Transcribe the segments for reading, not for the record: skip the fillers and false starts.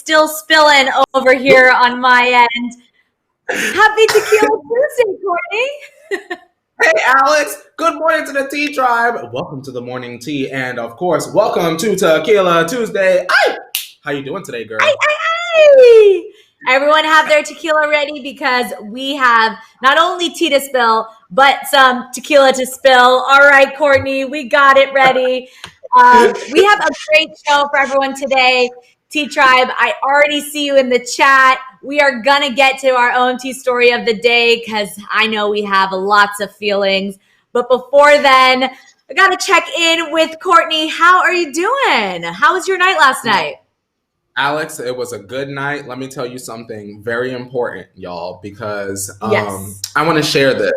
still spilling over here on my end. Happy Tequila Tuesday, Courtney. Hey, Alex. Good morning to the Tea Tribe. Welcome to the morning tea. And, of course, welcome to Tequila Tuesday. Aye. How you doing today, girl? Aye. Everyone have their tequila ready because we have not only tea to spill, but some tequila to spill. All right, Courtney, we got it ready. We have a great show for everyone today. Tea Tribe, I already see you in the chat. We are going to get to our own tea story of the day because I know we have lots of feelings. But before then, I got to check in with Courtney. How are you doing? How was your night last night? Alex, it was a good night. Let me tell you something very important, y'all, because Yes. I want to share this.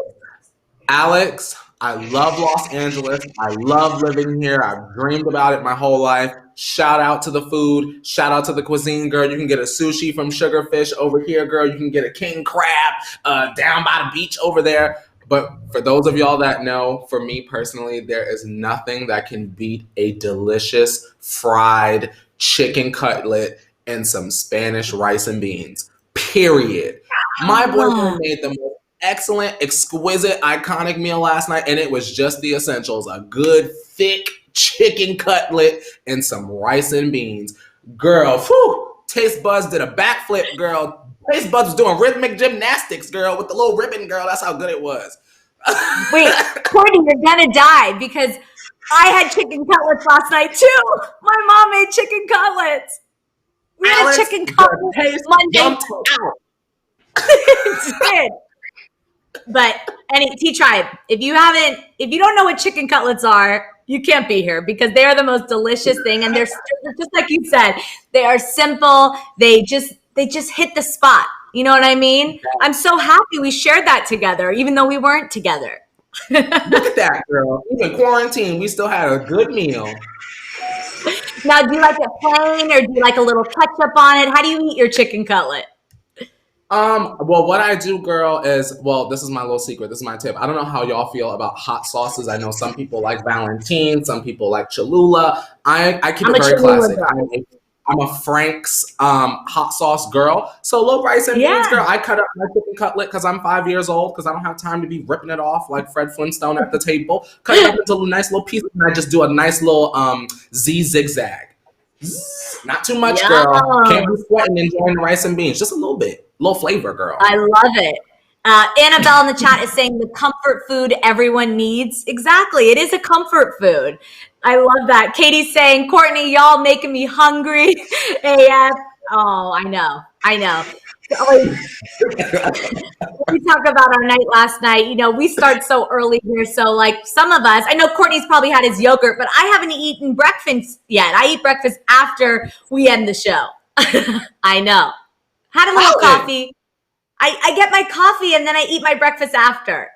Alex, I love Los Angeles. I love living here. I've dreamed about it my whole life. Shout out to the food. Shout out to the cuisine, girl. You can get a sushi from Sugarfish over here, girl. You can get a king crab down by the beach over there. But for those of y'all that know, for me personally, there is nothing that can beat a delicious fried chicken cutlet and some Spanish rice and beans. Period. My boyfriend made the most excellent, exquisite, iconic meal last night, and it was just the essentials. A good, thick chicken cutlet and some rice and beans. Girl, whew, taste buds did a backflip, girl. Taste buds was doing rhythmic gymnastics, girl, with the little ribbon, girl. That's how good it was. Wait, Courtney, you're gonna die because I had chicken cutlets last night too. My mom made chicken cutlets. We had a chicken cutlet Monday. It did. But Tea Tribe, if you don't know what chicken cutlets are, you can't be here because they are the most delicious thing, and they're just like you said, they are simple. They just hit the spot. You know what I mean? I'm so happy we shared that together, even though we weren't together. Look at that, girl. Even quarantine, we still had a good meal. Now, do you like it plain or do you like a little ketchup on it? How do you eat your chicken cutlet? Well, what I do, girl, is, well, this is my little secret. This is my tip. I don't know how y'all feel about hot sauces. I know some people like Valentine. Some people like Cholula. I keep it very classic. I'm a Frank's hot sauce girl. So little rice and beans, girl. I cut up my chicken cutlet because I'm 5 years old because I don't have time to be ripping it off like Fred Flintstone at the table. Cut it up into nice little pieces, and I just do a nice little Z zigzag. Not too much, girl. Can't be sweating enjoying the rice and beans. Just a little bit. Little flavor, girl. I love it. Annabelle in the chat is saying the comfort food everyone needs. Exactly. It is a comfort food. I love that. Katie's saying, Courtney, y'all making me hungry. AF. Oh, I know. We talk about our night last night. You know, we start so early here. So like some of us, I know Courtney's probably had his yogurt, but I haven't eaten breakfast yet. I eat breakfast after we end the show. I know. Had a little coffee. I get my coffee and then I eat my breakfast after.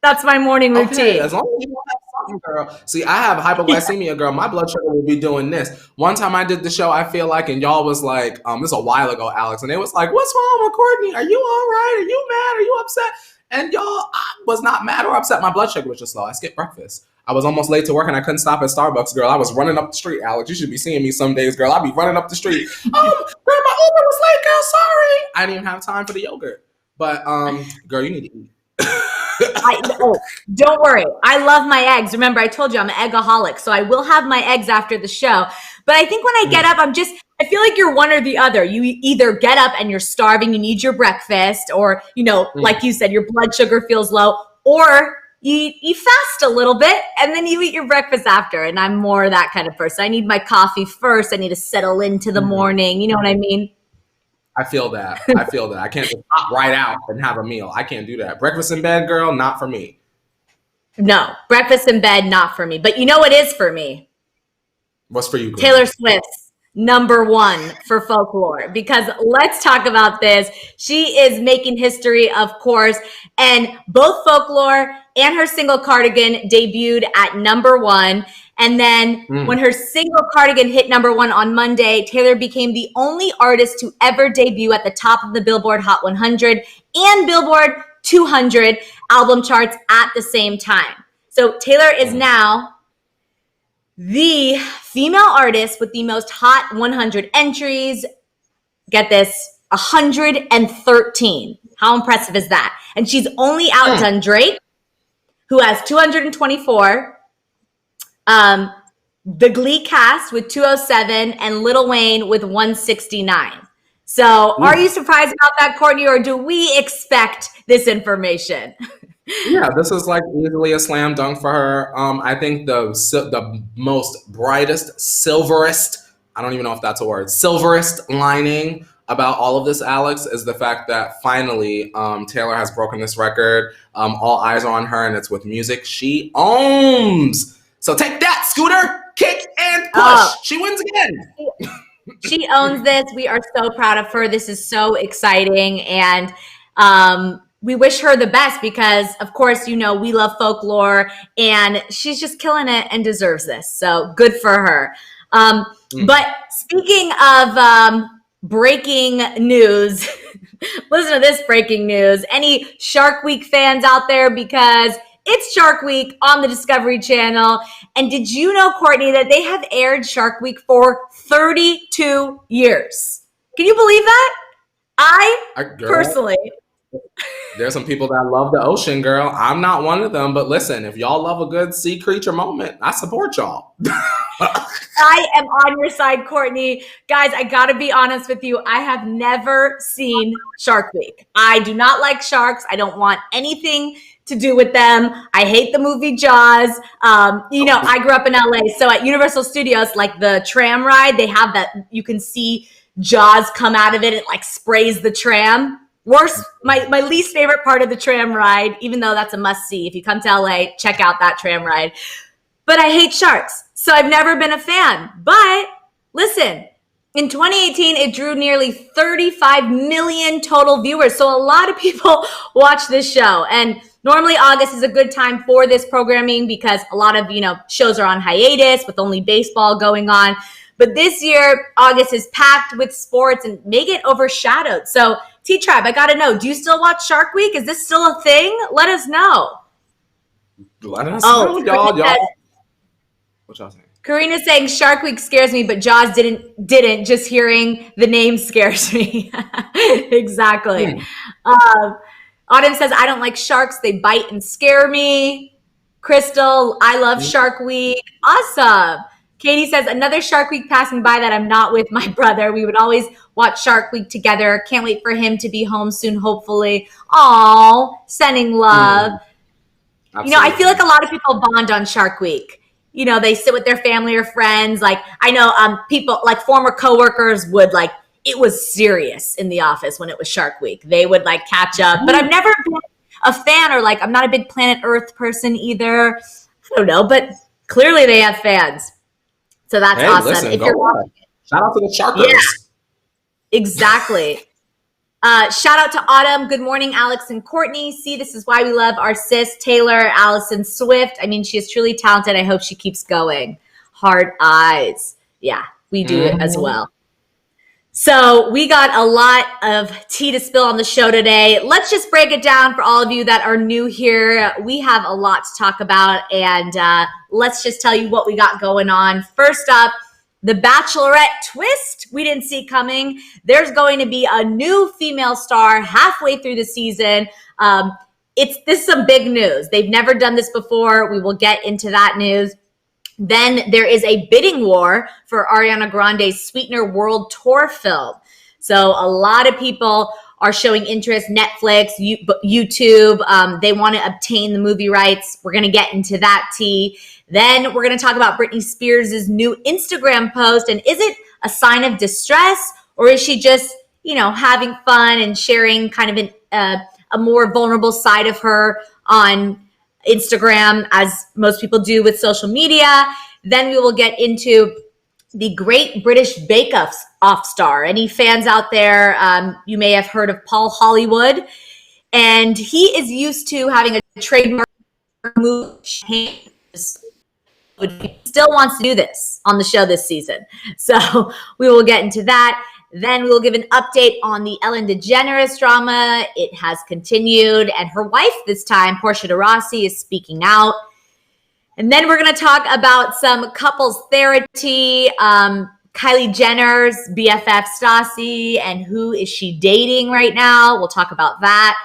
That's my morning routine. Okay, as long as you don't have something, girl. See, I have hypoglycemia, girl. My blood sugar will be doing this. One time I did the show, I feel like, and y'all was like, this was a while ago, Alex, and it was like, what's wrong with Courtney? Are you all right? Are you mad? Are you upset? And y'all, I was not mad or upset. My blood sugar was just low. I skipped breakfast. I was almost late to work and I couldn't stop at Starbucks, girl. I was running up the street, Alex. You should be seeing me some days, girl. I'd be running up the street. Girl, my Uber was late, girl. Sorry. I didn't even have time for the yogurt. But, girl, you need to eat. Don't worry. I love my eggs. Remember, I told you I'm an eggaholic, so I will have my eggs after the show. But I think when I get up, I feel like you're one or the other. You either get up and you're starving, you need your breakfast, or, like you said, your blood sugar feels low, or you fast a little bit and then you eat your breakfast after. And I'm more that kind of person. I need my coffee first. I need to settle into the morning. You know what I mean? I feel that. I can't just pop right out and have a meal. I can't do that. Breakfast in bed, girl, not for me. No, breakfast in bed, not for me. But you know what is for me? What's for you, girl? Taylor Swift's #1 for folklore. Because let's talk about this. She is making history, of course. And both folklore and her single Cardigan debuted at #1. And then when her single Cardigan hit #1 on Monday, Taylor became the only artist to ever debut at the top of the Billboard Hot 100 and Billboard 200 album charts at the same time. So Taylor is now the female artist with the most Hot 100 entries, get this, 113. How impressive is that? And she's only outdone Drake, who has 224, the Glee cast with 207, and Lil Wayne with 169. So are you surprised about that, Courtney, or do we expect this information? Yeah, this is like easily a slam dunk for her. I think the most brightest, silverest, I don't even know if that's a word, silverest lining about all of this, Alex, is the fact that finally Taylor has broken this record. All eyes are on her, and it's with music she owns. So take that, Scooter, kick and push. She wins again. She owns this. We are so proud of her. This is so exciting. And we wish her the best because, of course, you know, we love folklore and she's just killing it and deserves this. So good for her. But speaking of breaking news, listen to this breaking news. Any Shark Week fans out there? Because it's Shark Week on the Discovery Channel. And did you know, Courtney, that they have aired Shark Week for 32 years? Can you believe that? Personally. There's some people that love the ocean, girl. I'm not one of them, but listen, if y'all love a good sea creature moment, I support y'all. I am on your side, Courtney. Guys, I gotta be honest with you. I have never seen Shark Week. I do not like sharks. I don't want anything to do with them. I hate the movie Jaws. You know, I grew up in LA. So at Universal Studios, like the tram ride, they have that, you can see Jaws come out of it. It like sprays the tram. Worst, my least favorite part of the tram ride, even though that's a must see. If you come to LA, check out that tram ride. But I hate sharks. So I've never been a fan. But listen, in 2018, it drew nearly 35 million total viewers. So a lot of people watch this show. And normally August is a good time for this programming because a lot of, you know, shows are on hiatus with only baseball going on. But this year, August is packed with sports and may get overshadowed. So T-Tribe, I got to know, do you still watch Shark Week? Is this still a thing? Let us know. Let us know, y'all. What y'all saying? Karina's saying Shark Week scares me, but Jaws didn't. Just hearing the name scares me. Exactly. Autumn says, I don't like sharks. They bite and scare me. Crystal, I love Shark Week. Awesome. Katie says, another Shark Week passing by that I'm not with my brother. We would always watch Shark Week together. Can't wait for him to be home soon, hopefully. Aw, sending love. You know, I feel like a lot of people bond on Shark Week. You know, they sit with their family or friends. Like, I know people, like former coworkers would like, it was serious in the office when it was Shark Week. They would like catch up. But I've never been a fan or like, I'm not a big Planet Earth person either. I don't know, but clearly they have fans. So that's awesome. Listen, if you're watching, shout out to the Sharkers. Yeah, exactly. Shout out to Autumn. Good morning, Alex and Courtney. See, this is why we love our sis, Taylor Allison Swift. I mean, she is truly talented. I hope she keeps going. Hard eyes. Yeah, we do it as well. So we got a lot of tea to spill on the show today. Let's just break it down for all of you that are new here. We have a lot to talk about, and let's just tell you what we got going on. First up, the Bachelorette twist we didn't see coming. There's going to be a new female star halfway through the season. This is some big news. They've never done this before. We will get into that news. Then there is a bidding war for Ariana Grande's Sweetener World Tour film. So a lot of people are showing interest. Netflix, YouTube, they want to obtain the movie rights. We're going to get into that tea. Then we're going to talk about Britney Spears' new Instagram post. And is it a sign of distress, or is she just, you know, having fun and sharing kind of a more vulnerable side of her on Instagram, as most people do with social media? Then we will get into the Great British Bake Off star. Any fans out there, you may have heard of Paul Hollywood. And he is used to having a trademark move. Still wants to do this on the show this season. So we will get into that. Then we'll give an update on the Ellen DeGeneres drama. It has continued, and her wife this time, Portia de Rossi, is speaking out. And then we're going to talk about some couples Thera-Tea. Kylie Jenner's BFF Stassi, and who is she dating right now? We'll talk about that.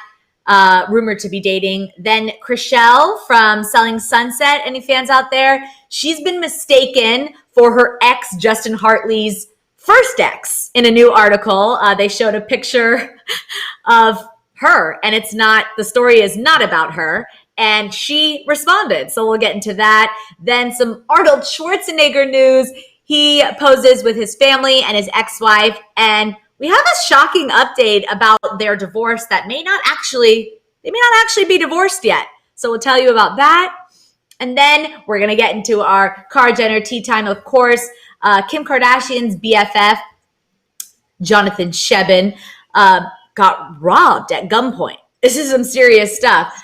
Rumored to be dating. Then Chrishell from Selling Sunset. Any fans out there? She's been mistaken for her ex, Justin Hartley's first ex in a new article. They showed a picture of her, and the story is not about her. And she responded. So we'll get into that. Then some Arnold Schwarzenegger news. He poses with his family and his ex-wife, and we have a shocking update about their divorce that they may not actually be divorced yet. So we'll tell you about that. And then we're going to get into our Kar Jenner tea time, of course. Kim Kardashian's BFF, Jonathan Shebin, got robbed at gunpoint. This is some serious stuff.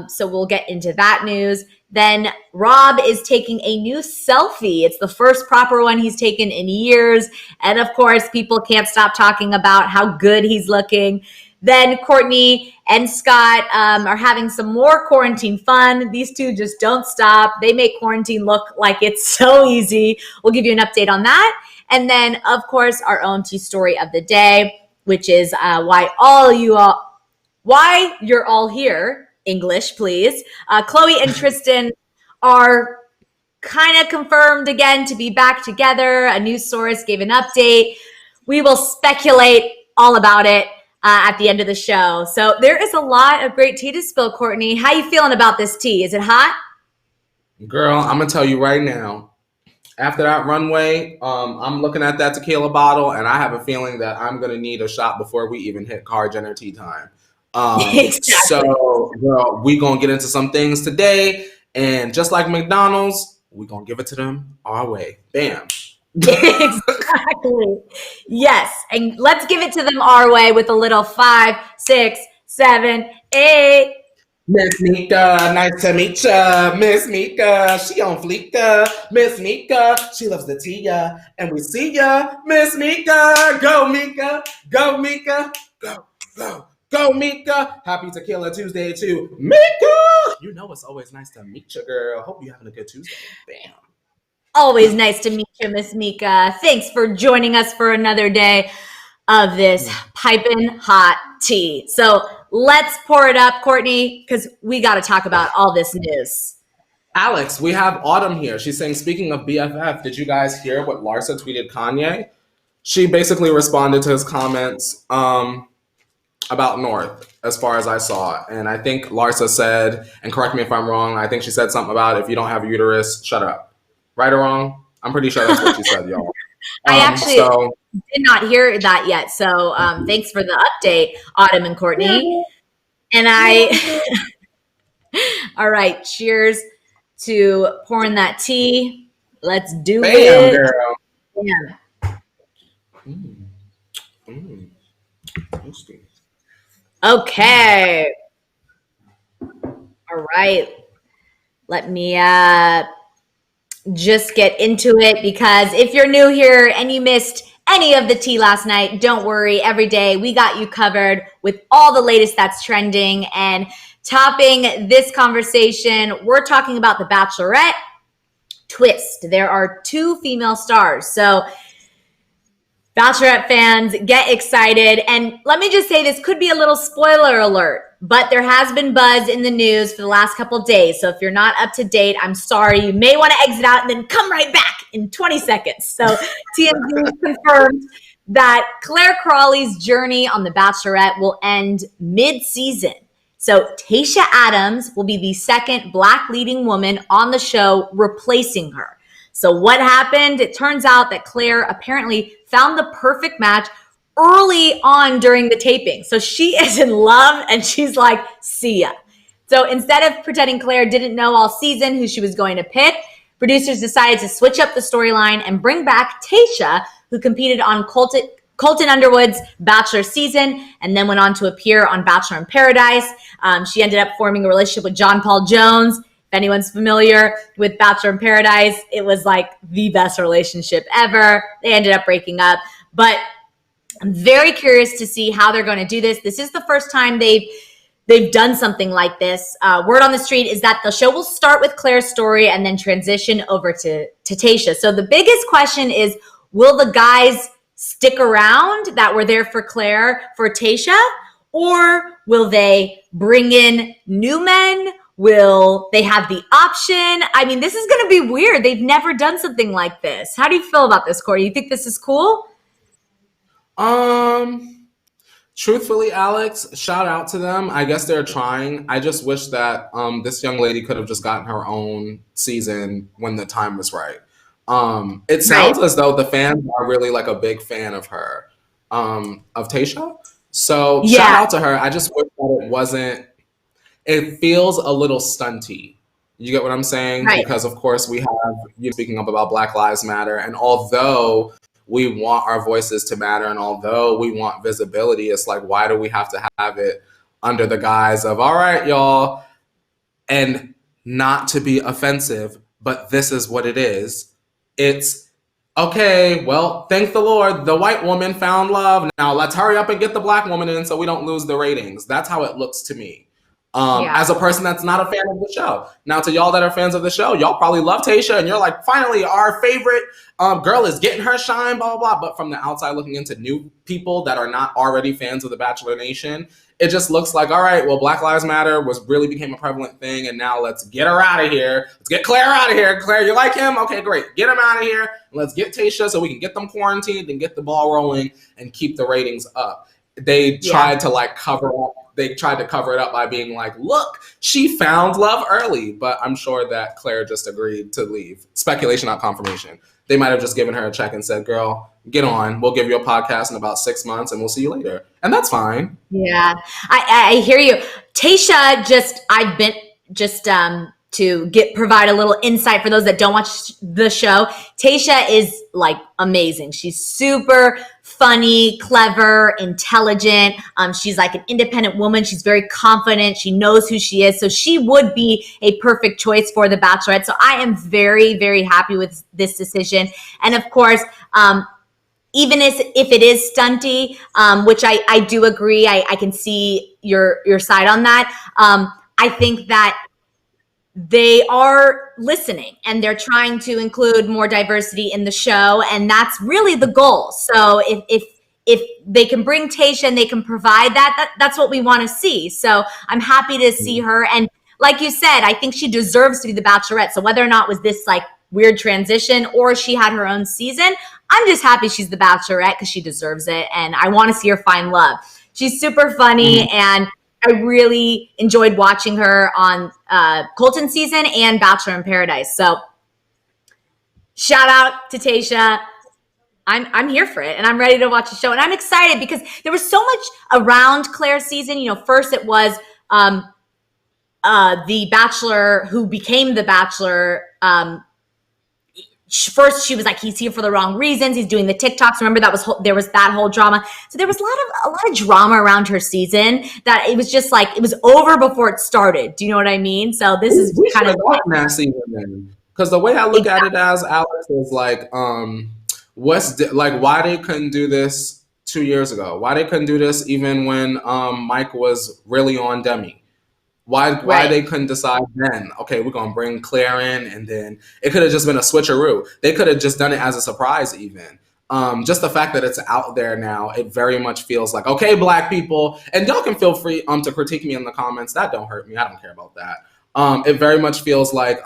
So we'll get into that news. Then Rob is taking a new selfie. It's the first proper one he's taken in years. And of course, people can't stop talking about how good he's looking. Then Courtney and Scott are having some more quarantine fun. These two just don't stop. They make quarantine look like it's so easy. We'll give you an update on that. And then, of course, our own tea story of the day, which is why you're all here. English, please. Khloe and Tristan are kind of confirmed again to be back together. A news source gave an update. We will speculate all about it at the end of the show. So there is a lot of great tea to spill, Courtney. How you feeling about this tea? Is it hot? Girl, I'm going to tell you right now. After that runway, I'm looking at that tequila bottle, and I have a feeling that I'm going to need a shot before we even hit Kar Jenner tea time. Exactly. So, girl, we gonna get into some things today, and just like McDonald's, we gonna give it to them our way. Bam. Exactly. Yes, and let's give it to them our way with a little 5, 6, 7, 8. Miss Mika, nice to meet ya. Miss Mika, she on fleek. Miss Mika, she loves the tea, and we see ya. Miss Mika, go Mika, go Mika, go, go. Go, Mika. Happy Tequila Tuesday to Mika. You know it's always nice to meet you, girl. Hope you're having a good Tuesday. Bam. Always nice to meet you, Miss Mika. Thanks for joining us for another day of this piping hot tea. So let's pour it up, Courtney, because we got to talk about all this news. Alex, we have Autumn here. She's saying, speaking of BFF, did you guys hear what Larsa tweeted Kanye? She basically responded to his comments about North, as far as I saw. And I think Larsa said, and correct me if I'm wrong, I think she said something about if you don't have a uterus, shut up. Right or wrong? I'm pretty sure that's what she said, y'all. I actually did not hear that yet. So thanks for the update, Autumn and Courtney. And all right, cheers to pouring that tea. Let's do it. Girl. Yeah. Tasty. Okay. All right. Let me just get into it, because if you're new here and you missed any of the tea last night, don't worry. Every day we got you covered with all the latest that's trending. And topping this conversation, we're talking about The Bachelorette twist. There are 2 female stars. So Bachelorette fans, get excited. And let me just say, this could be a little spoiler alert, but there has been buzz in the news for the last couple of days. So if you're not up to date, I'm sorry. You may want to exit out and then come right back in 20 seconds. So TMZ confirmed that Claire Crawley's journey on The Bachelorette will end mid-season. So Tayshia Adams will be the second Black leading woman on the show, replacing her. So what happened? It turns out that Claire apparently found the perfect match early on during the taping. So she is in love and she's like, see ya. So instead of pretending Claire didn't know all season who she was going to pick, producers decided to switch up the storyline and bring back Tayshia, who competed on Colton Underwood's Bachelor season and then went on to appear on Bachelor in Paradise. She ended up forming a relationship with John Paul Jones. If anyone's familiar with Bachelor in Paradise, it was like the best relationship ever. They ended up breaking up. But I'm very curious to see how they're going to do this. This is the first time they've done something like this. Word on the street is that the show will start with Claire's story and then transition over to Tayshia. So the biggest question is, will the guys stick around that were there for Claire for Tayshia? Or will they bring in new men? Will they have the option? I mean, this is going to be weird. They've never done something like this. How do you feel about this, Courtney? You think this is cool? Truthfully, Alex, shout out to them. I guess they're trying. I just wish that this young lady could have just gotten her own season when the time was right. It sounds as though the fans are really like a big fan of her, of Tayshia. So shout out to her. I just wish that it wasn't. It feels a little stunty. You get what I'm saying? Right. Because of course we have you speaking up about Black Lives Matter, and although we want our voices to matter, and although we want visibility, it's like, why do we have to have it under the guise of, all right, y'all, and not to be offensive, but this is what it is. It's, okay, well, thank the Lord, the white woman found love. Now let's hurry up and get the Black woman in so we don't lose the ratings. That's how it looks to me. As a person that's not a fan of the show. Now, to y'all that are fans of the show, y'all probably love Tayshia, and you're like, finally, our favorite girl is getting her shine, blah, blah, blah. But from the outside looking into new people that are not already fans of the Bachelor Nation, it just looks like, all right, well, Black Lives Matter really became a prevalent thing, and now let's get her out of here. Let's get Claire out of here. Claire, you like him? Okay, great. Get him out of here. Let's get Tayshia so we can get them quarantined and get the ball rolling and keep the ratings up. They tried to like cover up. They tried to cover it up by being like, look, she found love early. But I'm sure that Claire just agreed to leave. Speculation, not confirmation. They might have just given her a check and said, girl, get on. We'll give you a podcast in about 6 months and we'll see you later. And that's fine. Yeah, I hear you. Tayshia, I've been to provide a little insight for those that don't watch the show. Tayshia is like amazing. She's super funny, clever, intelligent. She's like an independent woman. She's very confident. She knows who she is. So she would be a perfect choice for The Bachelorette. So I am very, very happy with this decision. And of course, even if it is stunty, which I do agree, I can see your side on that. I think that they are listening and they're trying to include more diversity in the show, and that's really the goal. So if they can bring Tayshia and they can provide that's what we want to see. So I'm happy to see her, and like you said, I think she deserves to be the Bachelorette. So whether or not it was this like weird transition or she had her own season, I'm just happy she's the Bachelorette because she deserves it, and I want to see her find love. She's super funny, and I really enjoyed watching her on Colton season and Bachelor in Paradise. So shout out to Tayshia. I'm here for it, and I'm ready to watch the show. And I'm excited because there was so much around Claire's season. You know, first it was the Bachelor who became the Bachelor. First, she was like, he's here for the wrong reasons. He's doing the TikToks. Remember there was that whole drama. So there was a lot of drama around her season that it was just like it was over before it started. Do you know what I mean? So this is kind of that season then, because the way I look at it as Alex is like, why they couldn't do this 2 years ago? Why they couldn't do this even when Mike was really on Demi? Why they couldn't decide then, okay, we're going to bring Claire in, and then it could have just been a switcheroo. They could have just done it as a surprise even. Just the fact that it's out there now, it very much feels like, okay, Black people, and y'all can feel free to critique me in the comments. That don't hurt me. I don't care about that. It very much feels like,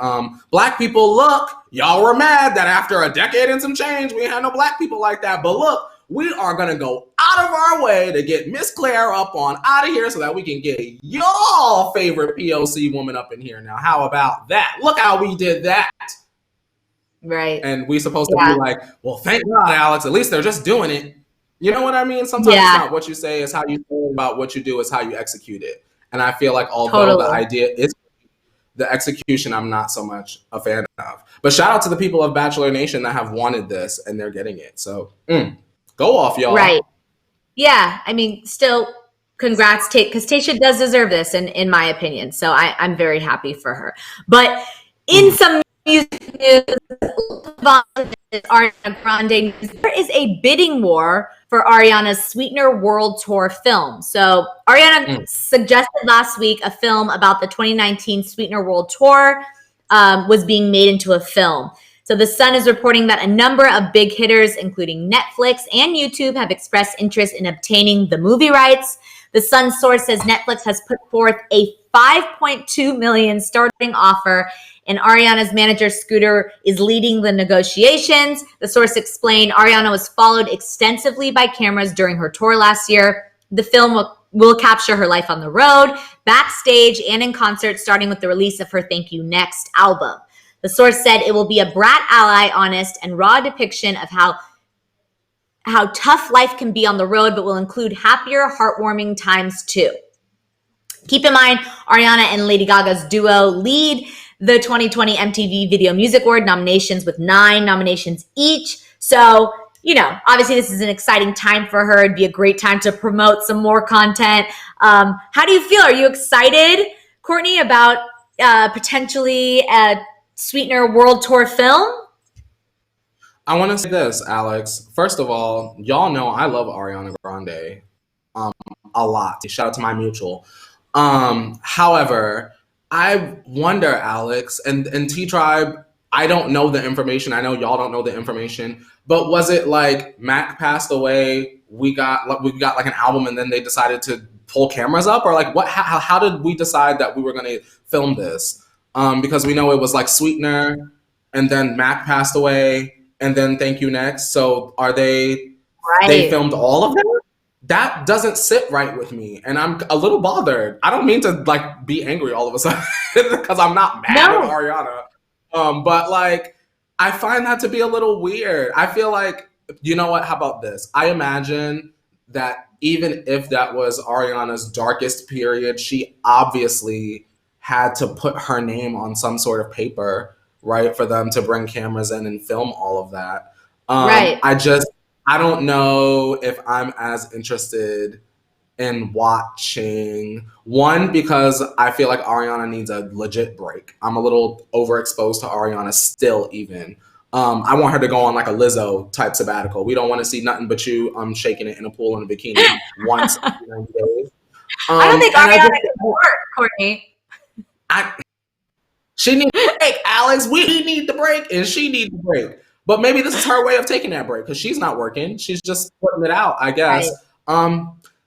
Black people, look, y'all were mad that after a decade and some change, we ain't had no Black people like that. But look, we are going to go out of our way to get Miss Claire up on out of here so that we can get y'all favorite POC woman up in here. Now, how about that? Look how we did that. Right. And we supposed to be like, well, thank God, Alex. At least they're just doing it. You know what I mean? Sometimes it's not what you say, it's how you feel about what you do, it's how you execute it. And I feel like although the idea is the execution, I'm not so much a fan of. But shout out to the people of Bachelor Nation that have wanted this and they're getting it. So go off, y'all. Right. Yeah. I mean, still, congrats, because Tayshia does deserve this, in my opinion. So I'm very happy for her. But in some music news, Ariana Grande, there is a bidding war for Ariana's Sweetener World Tour film. So Ariana suggested last week a film about the 2019 Sweetener World Tour was being made into a film. So So The Sun is reporting that a number of big hitters, including Netflix and YouTube, have expressed interest in obtaining the movie rights. The Sun source says Netflix has put forth a $5.2 million starting offer, and Ariana's manager, Scooter, is leading the negotiations. The source explained Ariana was followed extensively by cameras during her tour last year. The film will capture her life on the road, backstage, and in concert, starting with the release of her Thank You Next album. The source said it will be a brat ally, honest, and raw depiction of how tough life can be on the road, but will include happier, heartwarming times too. Keep in mind, Ariana and Lady Gaga's duo lead the 2020 MTV Video Music Award nominations with 9 nominations each. So, obviously this is an exciting time for her. It'd be a great time to promote some more content. How do you feel? Are you excited, Courtney, about potentially a Sweetener World Tour film? I want to say this, Alex. First of all, y'all know I love Ariana Grande a lot. Shout out to my mutual. However, I wonder, Alex, and T-Tribe, I don't know the information. I know y'all don't know the information. But was it like Mac passed away, we got like an album, and then they decided to pull cameras up? Or like what? How did we decide that we were going to film this? Because we know it was like Sweetener, and then Mac passed away, and then Thank You Next. So are they filmed all of them? That doesn't sit right with me, and I'm a little bothered. I don't mean to like be angry all of a sudden because I'm not mad at Ariana, but like I find that to be a little weird. I feel like, you know what? How about this? I imagine that even if that was Ariana's darkest period, she obviously had to put her name on some sort of paper, right, for them to bring cameras in and film all of that. Right. I don't know if I'm as interested in watching. One, because I feel like Ariana needs a legit break. I'm a little overexposed to Ariana still even. I want her to go on like a Lizzo type sabbatical. We don't want to see nothing but you shaking it in a pool in a bikini once every 90 days. I don't think Ariana can work, Courtney. She needs a break, Alex. We need the break, and she needs the break. But maybe this is her way of taking that break because she's not working. She's just putting it out, I guess. Right.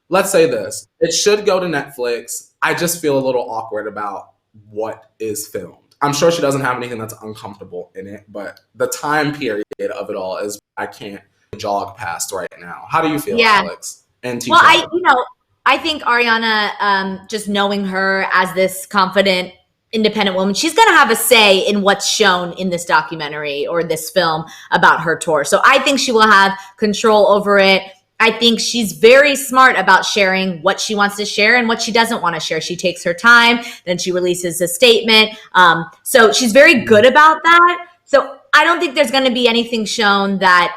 Let's say this. It should go to Netflix. I just feel a little awkward about what is filmed. I'm sure she doesn't have anything that's uncomfortable in it, but the time period of it all is I can't jog past right now. How do you feel, Alex? And Well, I think Ariana, just knowing her as this confident, independent woman, she's going to have a say in what's shown in this documentary or this film about her tour. So I think she will have control over it. I think she's very smart about sharing what she wants to share and what she doesn't want to share. She takes her time, then she releases a statement. So she's very good about that. So I don't think there's going to be anything shown that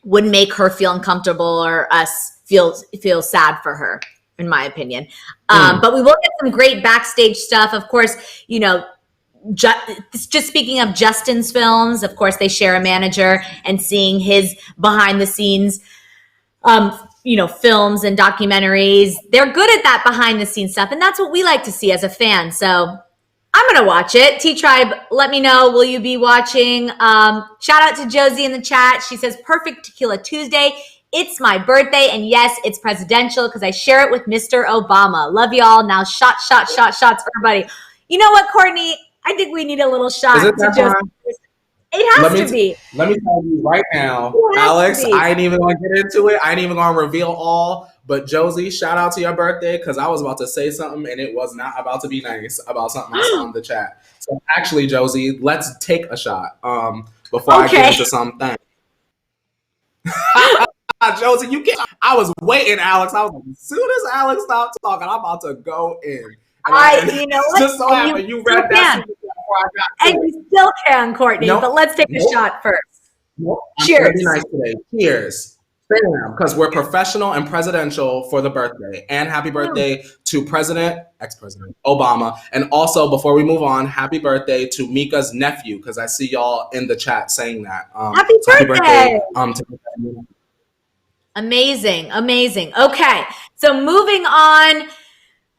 would make her feel uncomfortable or us feel sad for her, in my opinion. But we will get some great backstage stuff. Of course, just speaking of Justin's films, of course, they share a manager, and seeing his behind the scenes, films and documentaries, they're good at that behind the scenes stuff. And that's what we like to see as a fan. So I'm going to watch it. T-Tribe, let me know. Will you be watching? Shout out to Josie in the chat. She says, perfect Tequila Tuesday. It's my birthday, and yes, it's presidential because I share it with Mr. Obama. Love y'all. Now shots for everybody. You know what, Courtney? I think we need a little shot to Josie. It has to be. Let me tell you right now, Alex, I ain't even going to get into it. I ain't even going to reveal all. But Josie, shout out to your birthday, because I was about to say something and it was not about to be nice about something I saw in the chat. So actually, Josie, let's take a shot before I get into something. Josie, you can't. I was waiting, Alex. I was like, as soon as Alex stopped talking, I'm about to go in. You know what? Just so happened you read that before I got to it. You still can, Courtney, but let's take a shot first. Cheers. Be nice today. Cheers. Because we're professional and presidential for the birthday. And happy birthday to ex-President Obama. And also, before we move on, happy birthday to Mika's nephew, because I see y'all in the chat saying that. Happy birthday to Amazing. Okay, so moving on.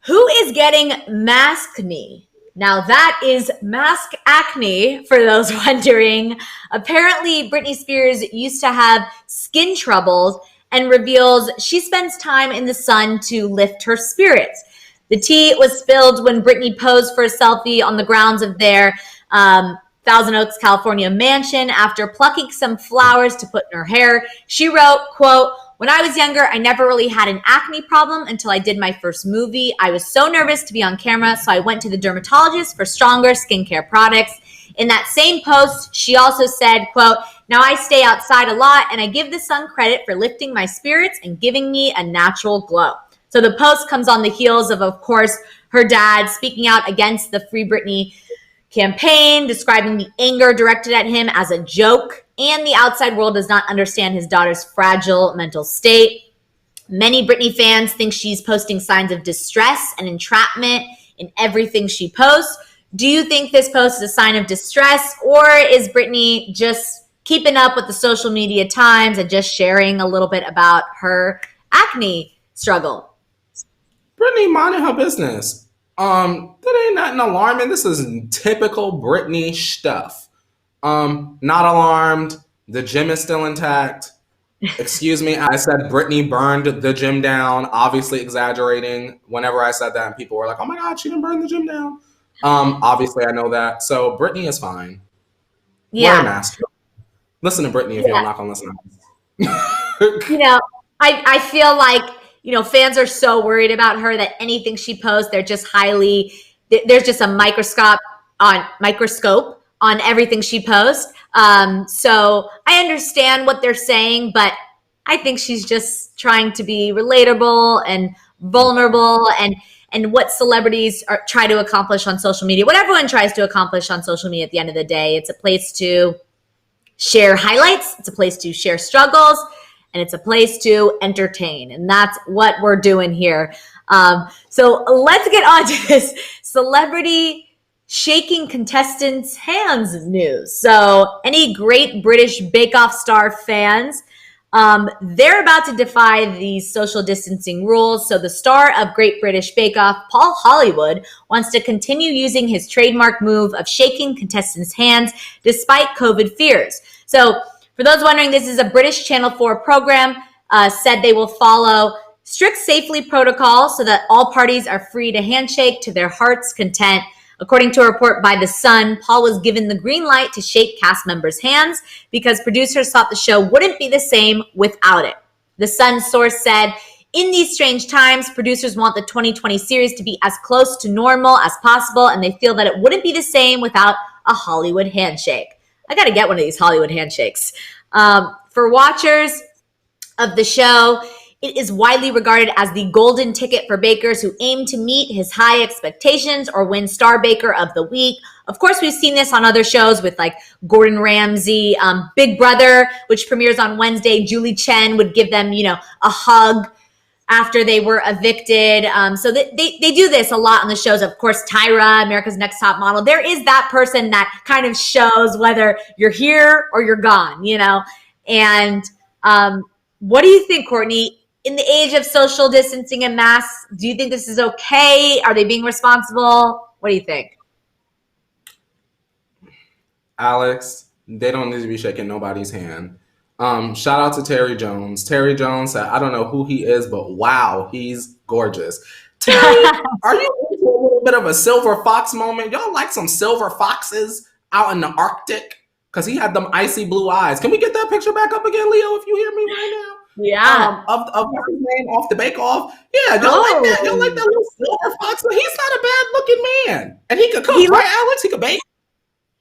Who is getting maskne? Now that is mask acne, for those wondering. Apparently, Britney Spears used to have skin troubles and reveals she spends time in the sun to lift her spirits. The tea was spilled when Britney posed for a selfie on the grounds of their Thousand Oaks, California mansion after plucking some flowers to put in her hair. She wrote, quote, "When I was younger, I never really had an acne problem until I did my first movie. I was so nervous to be on camera, so I went to the dermatologist for stronger skincare products." In that same post, she also said, quote, "Now I stay outside a lot and I give the sun credit for lifting my spirits and giving me a natural glow." So the post comes on the heels of course, her dad speaking out against the Free Britney campaign, describing the anger directed at him as a joke, and the outside world does not understand his daughter's fragile mental state. Many Britney fans think she's posting signs of distress and entrapment in everything she posts. Do you think this post is a sign of distress, or is Britney just keeping up with the social media times and just sharing a little bit about her acne struggle? Britney minding her business. That ain't nothing alarming. This is typical Britney stuff. Not alarmed. The gym is still intact. Excuse me, I said Britney burned the gym down, obviously exaggerating whenever I said that, and people were like, oh my God, she didn't burn the gym down. Obviously I know that. So Britney is fine. Yeah. Wear a mask. Listen to Britney if you're not gonna listen to us. I feel like, fans are so worried about her that anything she posts, there's just a microscope on everything she posts. So I understand what they're saying, but I think she's just trying to be relatable and vulnerable and what celebrities try to accomplish on social media, what everyone tries to accomplish on social media at the end of the day. It's a place to share highlights. It's a place to share struggles. And it's a place to entertain. And that's what we're doing here. So let's get on to this celebrity shaking contestants' hands news. So any Great British Bake Off star fans, they're about to defy these social distancing rules. So the star of Great British Bake Off, Paul Hollywood, wants to continue using his trademark move of shaking contestants' hands despite COVID fears. So for those wondering, this is a British Channel 4 program, said they will follow strict safety protocols so that all parties are free to handshake to their heart's content. According to a report by The Sun, Paul was given the green light to shake cast members' hands because producers thought the show wouldn't be the same without it. The Sun source said, "In these strange times, producers want the 2020 series to be as close to normal as possible, and they feel that it wouldn't be the same without a Hollywood handshake." I got to get one of these Hollywood handshakes. For watchers of the show, it is widely regarded as the golden ticket for bakers who aim to meet his high expectations or win Star Baker of the Week. Of course, we've seen this on other shows with like Gordon Ramsay, Big Brother, which premieres on Wednesday. Julie Chen would give them, a hug after they were evicted. So they do this a lot on the shows. Of course, Tyra, America's Next Top Model. There is that person that kind of shows whether you're here or you're gone, And what do you think, Courtney? In the age of social distancing and masks, do you think this is okay? Are they being responsible? What do you think? Alex, they don't need to be shaking nobody's hand. Shout out to Terry Jones. Terry Jones said, I don't know who he is, but wow, he's gorgeous. Terry, are you into a little bit of a silver fox moment? Y'all like some silver foxes out in the Arctic? Because he had them icy blue eyes. Can we get that picture back up again, Leo, if you hear me right now? Yeah. Of what's his name off the Bake Off. Yeah, y'all like that? Y'all like that little silver fox? But he's not a bad looking man. And he could cook, right, Alex? He could bake.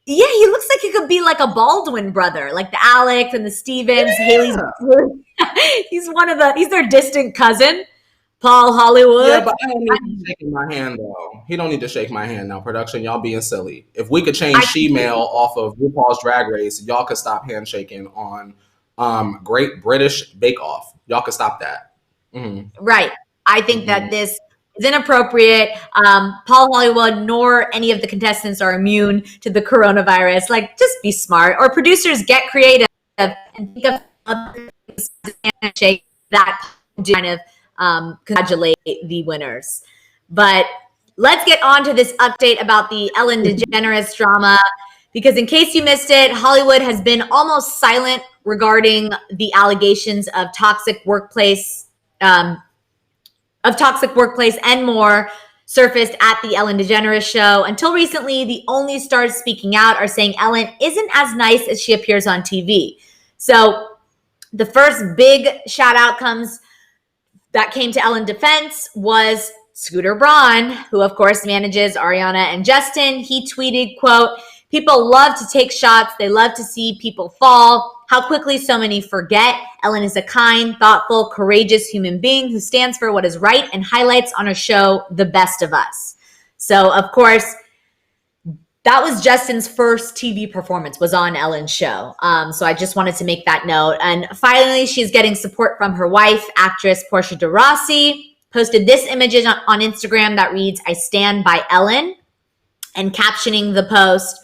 Yeah, he looks like he could be like a Baldwin brother, like the Alex and the Stevens, Haley's. He's their distant cousin, Paul Hollywood. Yeah, but I don't need him shaking my hand though. He don't need to shake my hand now. Production, y'all being silly. If we could change She-Mail off of RuPaul's Drag Race, y'all could stop handshaking on Great British Bake Off. Y'all could stop that. Mm-hmm. Right. I think that this is inappropriate. Paul Hollywood nor any of the contestants are immune to the coronavirus. Like, just be smart. Or producers, get creative and think of other handshake that kind of congratulate the winners. But let's get on to this update about the Ellen DeGeneres drama. Because in case you missed it, Hollywood has been almost silent regarding the allegations of toxic workplace and more surfaced at the Ellen DeGeneres show. Until recently, the only stars speaking out are saying Ellen isn't as nice as she appears on TV. So the first big shout out that came to Ellen's defense was Scooter Braun, who of course manages Ariana and Justin. He tweeted, quote, "People love to take shots. They love to see people fall. How quickly so many forget. Ellen is a kind, thoughtful, courageous human being who stands for what is right and highlights on her show The Best of Us." So, of course, that was Justin's first TV performance, was on Ellen's show. So I just wanted to make that note. And finally, she's getting support from her wife, actress Portia de Rossi, posted this image on Instagram that reads, "I stand by Ellen," and captioning the post,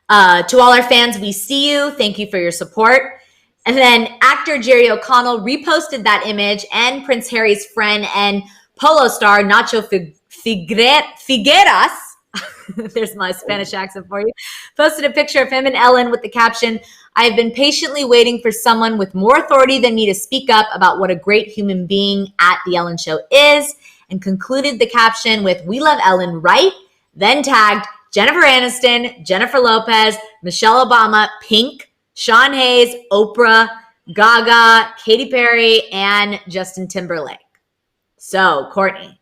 "To all our fans, we see you. Thank you for your support." And then actor Jerry O'Connell reposted that image, and Prince Harry's friend and polo star Nacho Figueras, there's my Spanish accent for you, posted a picture of him and Ellen with the caption, "I have been patiently waiting for someone with more authority than me to speak up about what a great human being at The Ellen Show is," and concluded the caption with, "We love Ellen, right?" Then tagged Jennifer Aniston, Jennifer Lopez, Michelle Obama, Pink, Sean Hayes, Oprah, Gaga, Katy Perry, and Justin Timberlake. So, Courtney,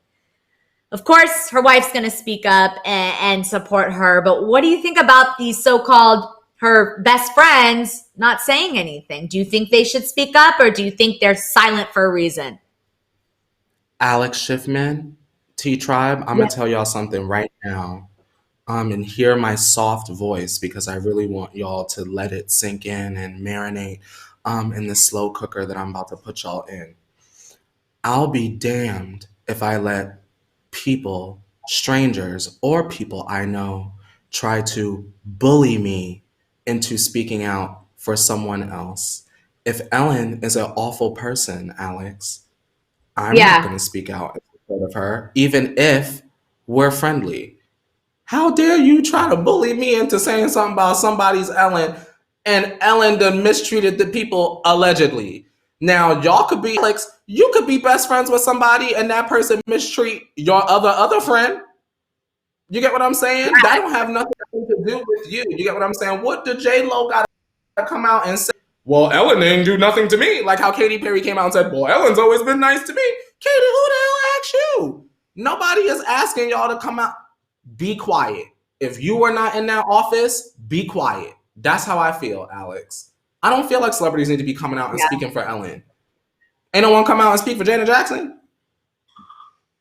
of course, her wife's going to speak up and support her, but what do you think about these so-called her best friends not saying anything? Do you think they should speak up, or do you think they're silent for a reason? Alex Schiffman, T-Tribe, I'm going to tell y'all something right now. And hear my soft voice, because I really want y'all to let it sink in and marinate in the slow cooker that I'm about to put y'all in. I'll be damned if I let people, strangers, or people I know, try to bully me into speaking out for someone else. If Ellen is an awful person, Alex, I'm not going to speak out in support of her, even if we're friendly. How dare you try to bully me into saying something about somebody's Ellen, and Ellen done mistreated the people allegedly. Now, y'all could be like, you could be best friends with somebody and that person mistreat your other friend. You get what I'm saying? Yeah. That don't have nothing to do with you. You get what I'm saying? What did J-Lo got to come out and say? Well, Ellen didn't do nothing to me. Like how Katy Perry came out and said, well, Ellen's always been nice to me. Katy, who the hell asked you? Nobody is asking y'all to come out. Be quiet. If you are not in that office, be quiet. That's how I feel, Alex. I don't feel like celebrities need to be coming out and speaking for Ellen. Ain't no one come out and speak for Janet Jackson?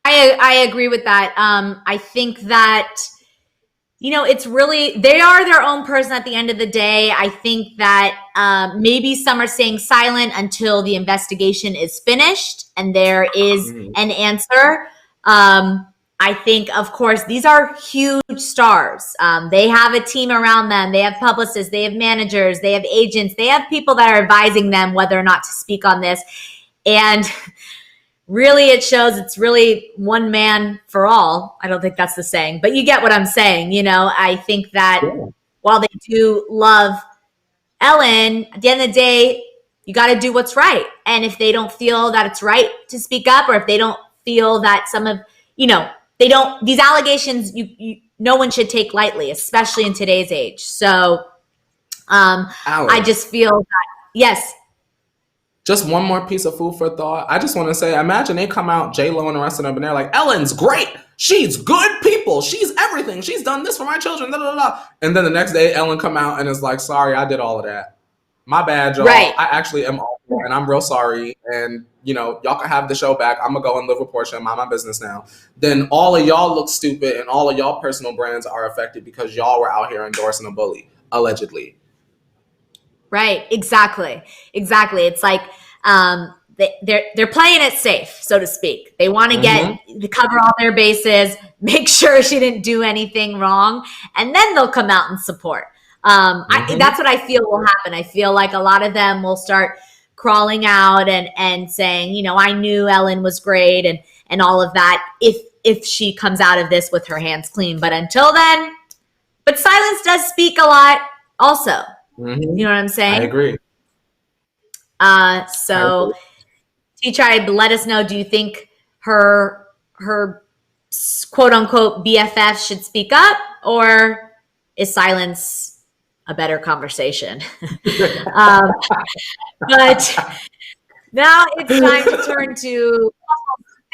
I agree with that. I think that, it's really, they are their own person at the end of the day. I think that maybe some are staying silent until the investigation is finished and there is an answer. I think, of course, these are huge stars. They have a team around them. They have publicists. They have managers. They have agents. They have people that are advising them whether or not to speak on this. And really, it shows it's really one man for all. I don't think that's the saying, but you get what I'm saying. I think that while they do love Ellen, at the end of the day, you got to do what's right. And if they don't feel that it's right to speak up, or if they don't feel that these allegations, no one should take lightly, especially in today's age. So I just feel that, yes. Just one more piece of food for thought. I just want to say, imagine they come out, J-Lo and the rest of them, and they're like, Ellen's great. She's good people. She's everything. She's done this for my children. Blah, blah, blah. And then the next day, Ellen come out and is like, sorry, I did all of that. My bad, y'all. Right. I actually am awful, and I'm real sorry. And, y'all can have the show back. I'm going to go and live with Portia and mind my business now. Then all of y'all look stupid, and all of y'all personal brands are affected because y'all were out here endorsing a bully, allegedly. Right. Exactly. It's like they're playing it safe, so to speak. They want to get to cover all their bases, make sure she didn't do anything wrong, and then they'll come out and support. That's what I feel will happen. I feel like a lot of them will start crawling out and saying, I knew Ellen was great and all of that. If if she comes out of this with her hands clean. But until then, but silence does speak a lot also. You know what I'm saying? I agree. So T-Tribe, let us know, do you think her quote unquote BFF should speak up, or is silence a better conversation? But now it's time to turn to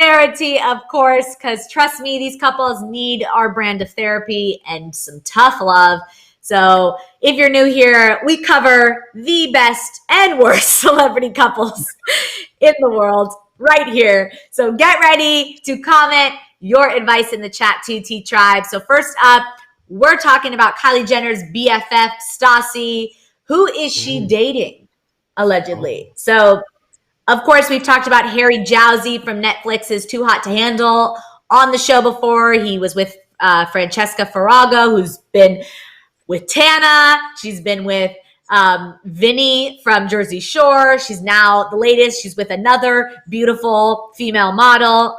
Thera-Tea, of course, because trust me, these couples need our brand of therapy and some tough love. So if you're new here, we cover the best and worst celebrity couples in the world right here. So get ready to comment your advice in the chat too, T-Tribe. So first up, we're talking about Kylie Jenner's BFF, Stassi. Who is she dating, allegedly? So of course, we've talked about Harry Jowsey from Netflix's Too Hot to Handle on the show before. He was with Francesca Farrago, who's been with Tana. She's been with Vinny from Jersey Shore. She's now the latest. She's with another beautiful female model.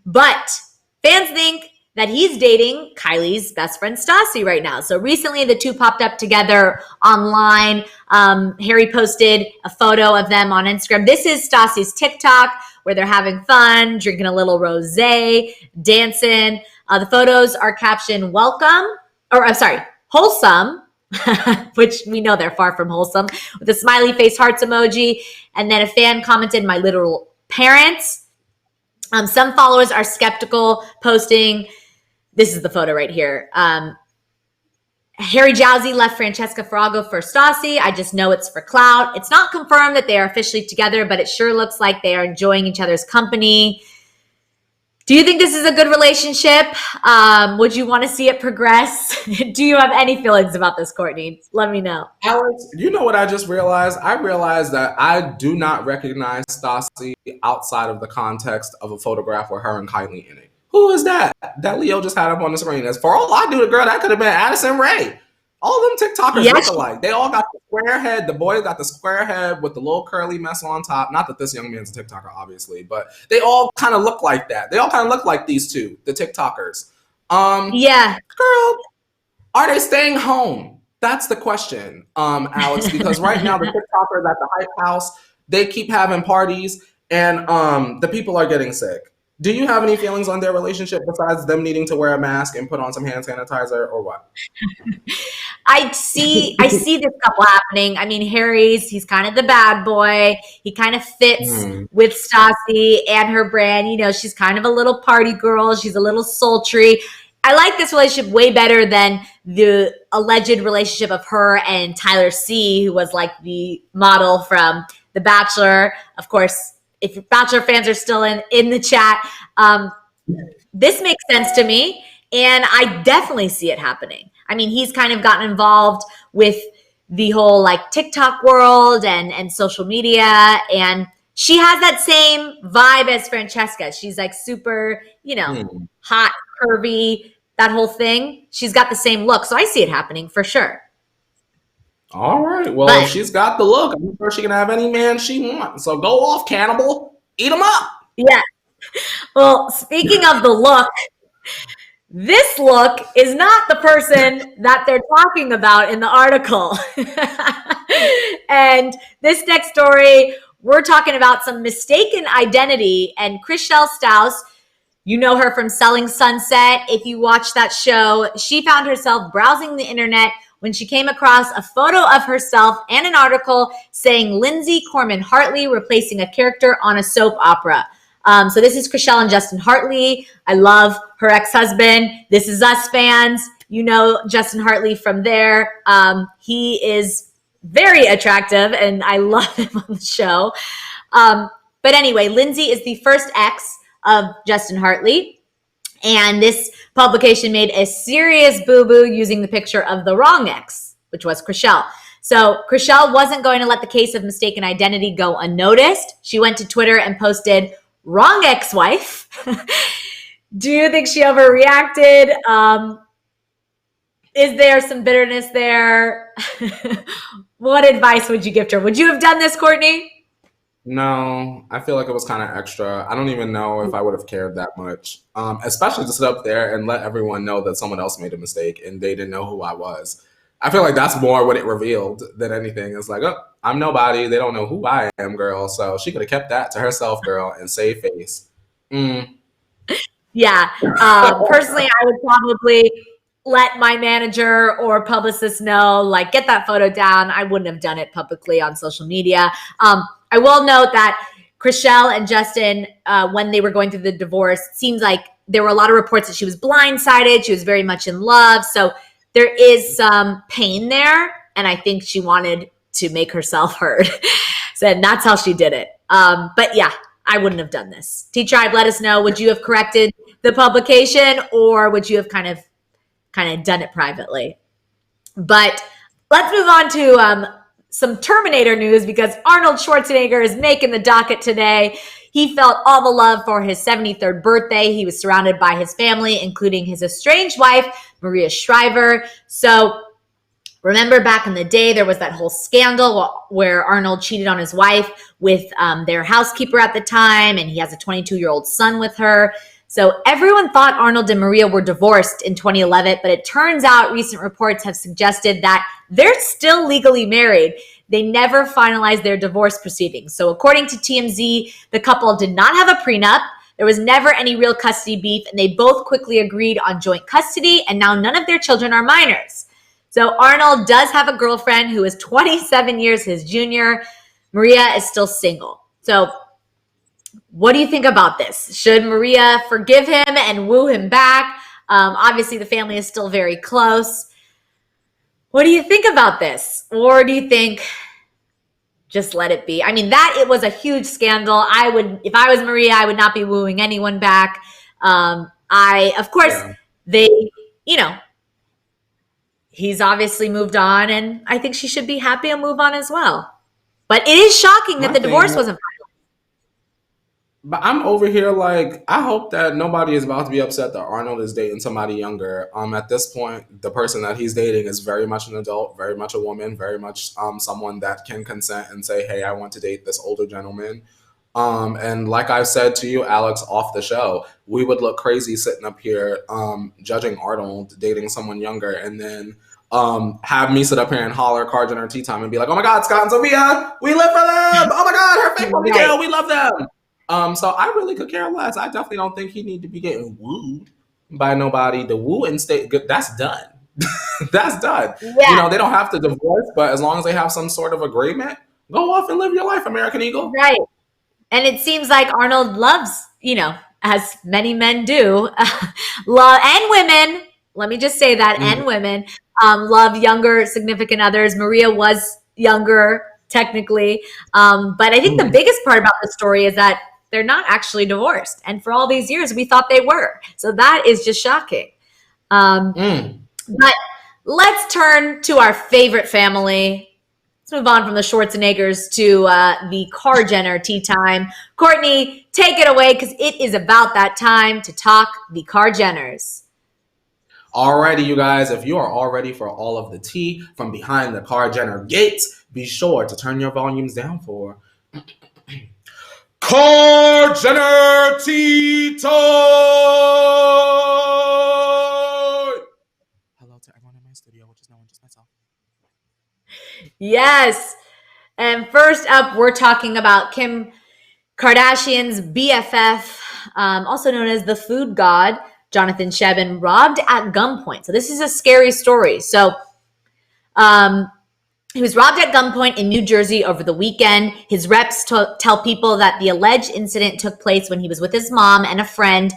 But fans think that he's dating Kylie's best friend Stassi right now. So recently the two popped up together online. Harry posted a photo of them on Instagram. This is Stassi's TikTok where they're having fun, drinking a little rosé, dancing. The photos are captioned wholesome, which we know they're far from wholesome, with a smiley face hearts emoji. And then a fan commented, "My literal parents." Some followers are skeptical, posting, this is the photo right here. Harry Jowsey left Francesca Farrago for Stassi. I just know it's for clout. It's not confirmed that they are officially together, but it sure looks like they are enjoying each other's company. Do you think this is a good relationship? Would you want to see it progress? Do you have any feelings about this, Courtney? Let me know. Alex, you know what I just realized? I realized that I do not recognize Stassi outside of the context of a photograph with her and Kylie in it. Who is that? That Leo just had up on the screen. As for all I do, the girl, that could have been Addison Rae. All them TikTokers look alike. They all got the square head. The boy got the square head with the little curly mess on top. Not that this young man's a TikToker, obviously, but they all kind of look like that. They all kind of look like these two, the TikTokers. Yeah. Girl, are they staying home? That's the question, Alex, because right now the TikTokers at the Hype House, they keep having parties and the people are getting sick. Do you have any feelings on their relationship besides them needing to wear a mask and put on some hand sanitizer or what? I see this couple happening. I mean, he's kind of the bad boy. He kind of fits with Stassi and her brand. You know, she's kind of a little party girl. She's a little sultry. I like this relationship way better than the alleged relationship of her and Tyler C., who was like the model from The Bachelor. Of course, if Bachelor fans are still in the chat, this makes sense to me. And I definitely see it happening. I mean, he's kind of gotten involved with the whole like TikTok world and social media. And she has that same vibe as Francesca. She's like super, hot, curvy, that whole thing. She's got the same look. So I see it happening for sure. All right. Well, if she's got the look, I'm sure she can have any man she wants. So go off, cannibal. Eat them up. Yeah. Well, speaking of the look, this look is not the person that they're talking about in the article. And this next story, we're talking about some mistaken identity. And Chrishell Stause, you know her from Selling Sunset. If you watch that show, she found herself browsing the internet when she came across a photo of herself and an article saying Lindsay Corman Hartley replacing a character on a soap opera. So this is Chrishell and Justin Hartley. I love her ex-husband. This Is Us fans. You know Justin Hartley from there. He is very attractive, and I love him on the show. But anyway, Lindsay is the first ex of Justin Hartley. And this publication made a serious boo-boo using the picture of the wrong ex, which was Chrishell. So Chrishell wasn't going to let the case of mistaken identity go unnoticed. She went to Twitter and posted, "Wrong ex-wife." Do you think she overreacted? Is there some bitterness there? What advice would you give to her? Would you have done this, Courtney? No, I feel like it was kind of extra. I don't even know if I would have cared that much, especially to sit up there and let everyone know that someone else made a mistake and they didn't know who I was. I feel like that's more what it revealed than anything. It's like, oh, I'm nobody. They don't know who I am, girl. So she could have kept that to herself, girl, and save face. Mm. Yeah. Personally, I would probably let my manager or publicist know, like, get that photo down. I wouldn't have done it publicly on social media. I will note that Chrishell and Justin, when they were going through the divorce, it seems like there were a lot of reports that she was blindsided. She was very much in love. So there is some pain there. And I think she wanted to make herself heard. So and that's how she did it. But yeah, I wouldn't have done this. T-Tribe, let us know. Would you have corrected the publication, or would you have kind of done it privately? But let's move on to some Terminator news, because Arnold Schwarzenegger is making the docket today. He felt all the love for his 73rd birthday. He was surrounded by his family, including his estranged wife, Maria Shriver. So remember back in the day, there was that whole scandal where Arnold cheated on his wife with their housekeeper at the time, and he has a 22-year-old son with her. So everyone thought Arnold and Maria were divorced in 2011, but it turns out recent reports have suggested that they're still legally married. They never finalized their divorce proceedings. So according to TMZ, the couple did not have a prenup. There was never any real custody beef, and they both quickly agreed on joint custody, and now none of their children are minors. So Arnold does have a girlfriend who is 27 years his junior. Maria is still single. So what do you think about this? Should Maria forgive him and woo him back? Obviously, the family is still very close. What do you think about this? Or do you think just let it be? I mean, it was a huge scandal. If I was Maria, I would not be wooing anyone back. Of course, Yeah. they, you know, he's obviously moved on, and I think she should be happy and move on as well. But it is shocking that My the divorce thing wasn't. But I'm over here like I hope that nobody is about to be upset that Arnold is dating somebody younger. At this point, the person that he's dating is very much an adult, very much a woman, very much someone that can consent and say, "Hey, I want to date this older gentleman." And like I said to you, Alex, off the show, we would look crazy sitting up here judging Arnold dating someone younger, and then have me sit up here and holler Tea Time and be like, "Oh my God, Scott and Sophia, we live for them! Oh my God, her fake ponytail, we love them!" So I really could care less. I definitely don't think he need to be getting wooed by nobody. The woo and stay, that's done. That's done. You Yeah, know, they don't have to divorce, but as long as they have some sort of agreement, go off and live your life, American Eagle. right. And it seems like Arnold loves, as many men do, love and women. Let me just say that, Mm, and women love younger significant others. Maria was younger, technically. But I think the mm, biggest part about the story is that they're not actually divorced. And for all these years, we thought they were. So that is just shocking. Um, mm. but let's turn to our favorite family. Let's move on from the Schwarzeneggers to the Tea Time. Courtney, take it away, because it is about that time to talk the Jenners. Alrighty, you guys, if you are all ready for all of the tea from behind the Jenner gates, be sure to turn your volumes down for Jenner Tea Time! Hello to everyone in my studio, which is no one, just myself. Yes. And first up, we're talking about Kim Kardashian's BFF, also known as the food god, Jonathan Shevin, robbed at gunpoint. So this is a scary story. So he was robbed at gunpoint in New Jersey over the weekend. His reps tell people that the alleged incident took place when he was with his mom and a friend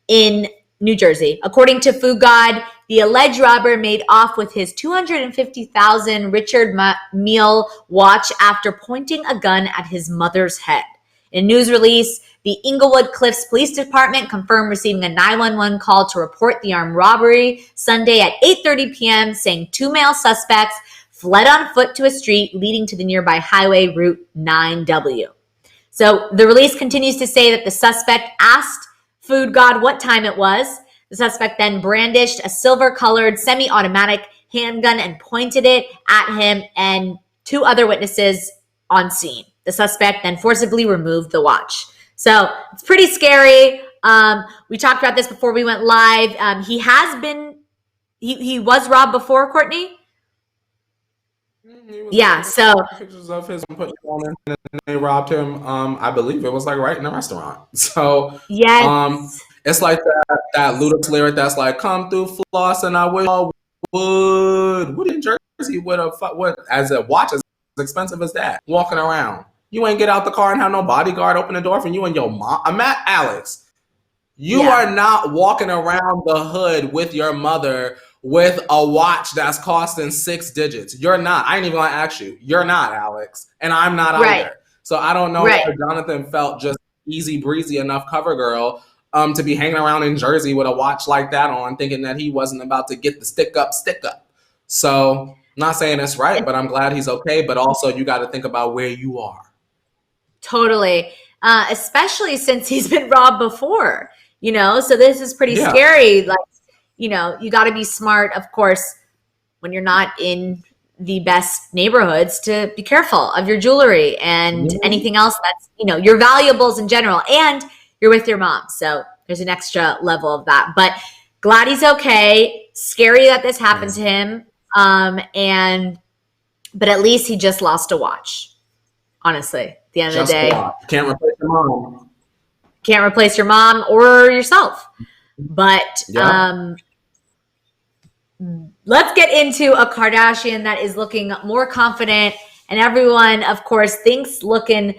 in New Jersey. According to Food God, the alleged robber made off with his $250,000 Richard Mille watch after pointing a gun at his mother's head. In a news release, the Inglewood Cliffs Police Department confirmed receiving a 911 call to report the armed robbery Sunday at 8:30 p.m., saying two male suspects fled on foot to a street leading to the nearby highway Route 9W. So the release continues to say that the suspect asked Food God what time it was. The suspect then brandished a silver-colored semi-automatic handgun and pointed it at him and two other witnesses on scene. The suspect then forcibly removed the watch. So it's pretty scary. We talked about this before we went live. He was robbed before, Courtney? Yeah, so pictures of his putting on and they robbed him. I believe it was like right in the restaurant. So yes. it's like that Ludacris lyric that's like, "Come through floss and I wish I would." What in Jersey would as a watch as expensive as that walking around? You ain't get out the car and have no bodyguard open the door for you and your mom. I'm at Alex. You are not walking around the hood with your mother with a watch that's costing 6 digits. You're not. I ain't even gonna ask you. You're not, Alex. And I'm not either. So I don't know if Jonathan felt just easy breezy enough cover girl to be hanging around in Jersey with a watch like that on, thinking that he wasn't about to get the stick up. So I'm not saying it's right, but I'm glad he's okay. But also you got to think about where you are. Totally. Especially since he's been robbed before, so this is pretty scary. Like, you got to be smart, of course, when you're not in the best neighborhoods, to be careful of your jewelry and anything else that's, your valuables in general, and you're with your mom. So there's an extra level of that, but glad he's okay. Scary that this happened to him. But at least he just lost a watch. Honestly, at the end of the day, can't replace your mom. Can't replace your mom or yourself. But let's get into a Kardashian that is looking more confident, and everyone, of course, thinks looking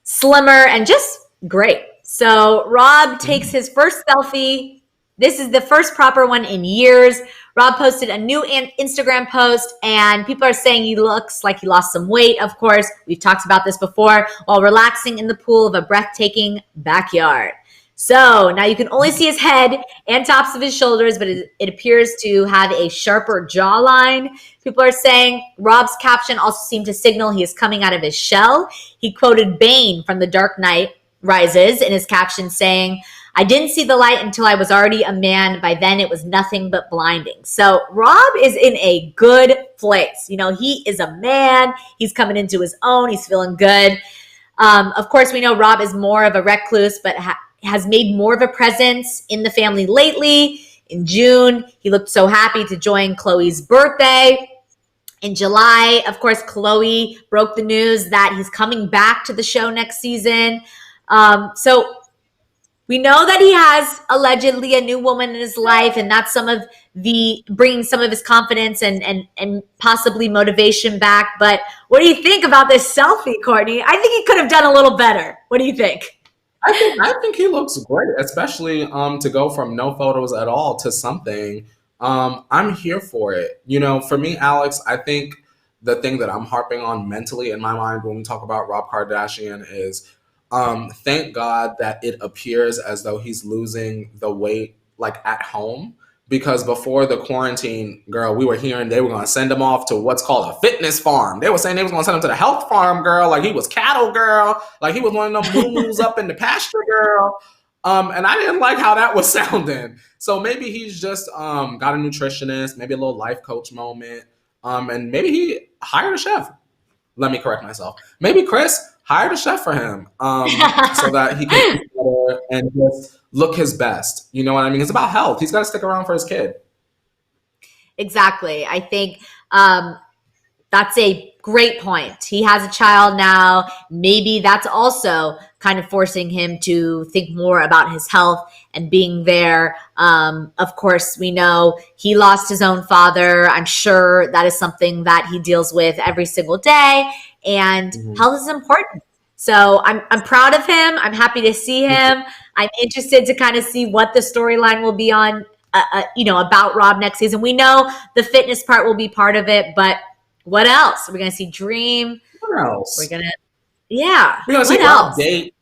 slimmer and just great. So Rob takes his first selfie. This is the first proper one in years. Rob posted a new Instagram post, and people are saying he looks like he lost some weight, of course. We've talked about this before, while relaxing in the pool of a breathtaking backyard. So now you can only see his head and tops of his shoulders, but it appears to have a sharper jawline. People are saying Rob's caption also seemed to signal he is coming out of his shell. He quoted Bane from The Dark Knight Rises in his caption saying, "I didn't see the light until I was already a man. By then it was nothing but blinding." So Rob is in a good place. He is a man. He's coming into his own. He's feeling good. Of course, we know Rob is more of a recluse, but has made more of a presence in the family lately. In June, he looked so happy to join Khloe's birthday. In July, of course, Khloe broke the news that he's coming back to the show next season. So we know that he has allegedly a new woman in his life, and that's bringing some of his confidence and possibly motivation back. But what do you think about this selfie, Courtney? I think he could have done a little better. What do you think? I think he looks great, especially to go from no photos at all to something. I'm here for it. For me, Alex, I think the thing that I'm harping on mentally in my mind when we talk about Rob Kardashian is thank God that it appears as though he's losing the weight like at home. Because before the quarantine, girl, we were hearing they were going to send him off to what's called a fitness farm. They were saying they was going to send him to the health farm, girl, like he was cattle, girl, like he was one of them moo-moos up in the pasture, girl. And I didn't like how that was sounding. So maybe he's just got a nutritionist, maybe a little life coach moment, and maybe he hired a chef. Let me correct myself. Maybe Chris hired a chef for him so that he can eat better and just look his best. You know what I mean? It's about health. He's got to stick around for his kid. Exactly. I think that's a great point. He has a child now. Maybe that's also kind of forcing him to think more about his health and being there. Of course, we know he lost his own father. I'm sure that is something that he deals with every single day. And health is important. So I'm proud of him. I'm happy to see him. I'm interested to kind of see what the storyline will be on, about Rob next season. We know the fitness part will be part of it, but what else? We're going to see Dream. What else? We're going to see Rob date.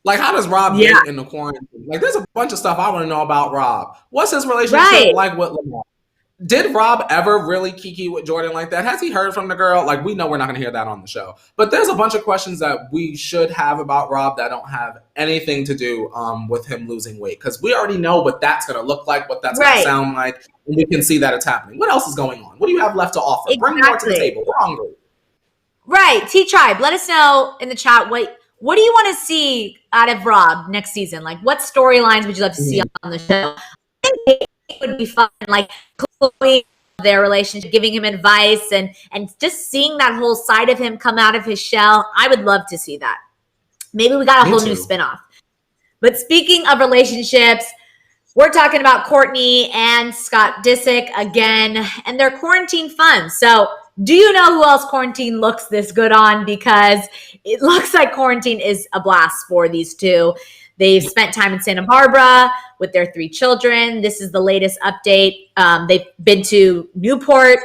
Like, how does Rob date in the quarantine? Like, there's a bunch of stuff I want to know about Rob. What's his relationship like with Lamar? Did Rob ever really kiki with Jordan like that? Has he heard from the girl? Like, we know we're not going to hear that on the show. But there's a bunch of questions that we should have about Rob that don't have anything to do with him losing weight. Because we already know what that's going to look like, what that's going to sound like. And we can see that it's happening. What else is going on? What do you have left to offer? Bring more to the table. We're hungry. Right. T-Tribe, let us know in the chat what do you want to see out of Rob next season? Like, what storylines would you love to see on the show? I think it would be fun. Like, Khloe, their relationship, giving him advice and just seeing that whole side of him come out of his shell. I would love to see that. Maybe we got a whole new spinoff. But speaking of relationships, we're talking about Courtney and Scott Disick again and their quarantine fun. So do you know who else quarantine looks this good on? Because it looks like quarantine is a blast for these two. They've spent time in Santa Barbara with their 3 children. This is the latest update. They've been to Newport,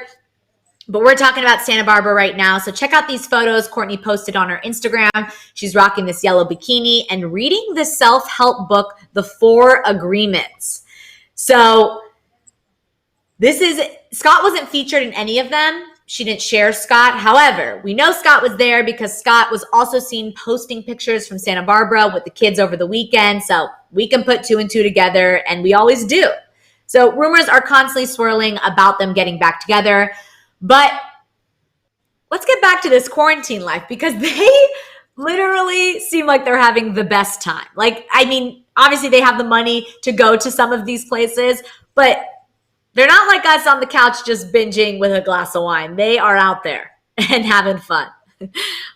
but we're talking about Santa Barbara right now. So check out these photos Courtney posted on her Instagram. She's rocking this yellow bikini and reading the self-help book, The 4 Agreements. So Scott wasn't featured in any of them. She didn't share Scott. However, we know Scott was there because Scott was also seen posting pictures from Santa Barbara with the kids over the weekend. So we can put 2 and 2 together, and we always do. So rumors are constantly swirling about them getting back together. But let's get back to this quarantine life because they literally seem like they're having the best time. Like, I mean, obviously they have the money to go to some of these places, but they're not like us on the couch just binging with a glass of wine. They are out there and having fun.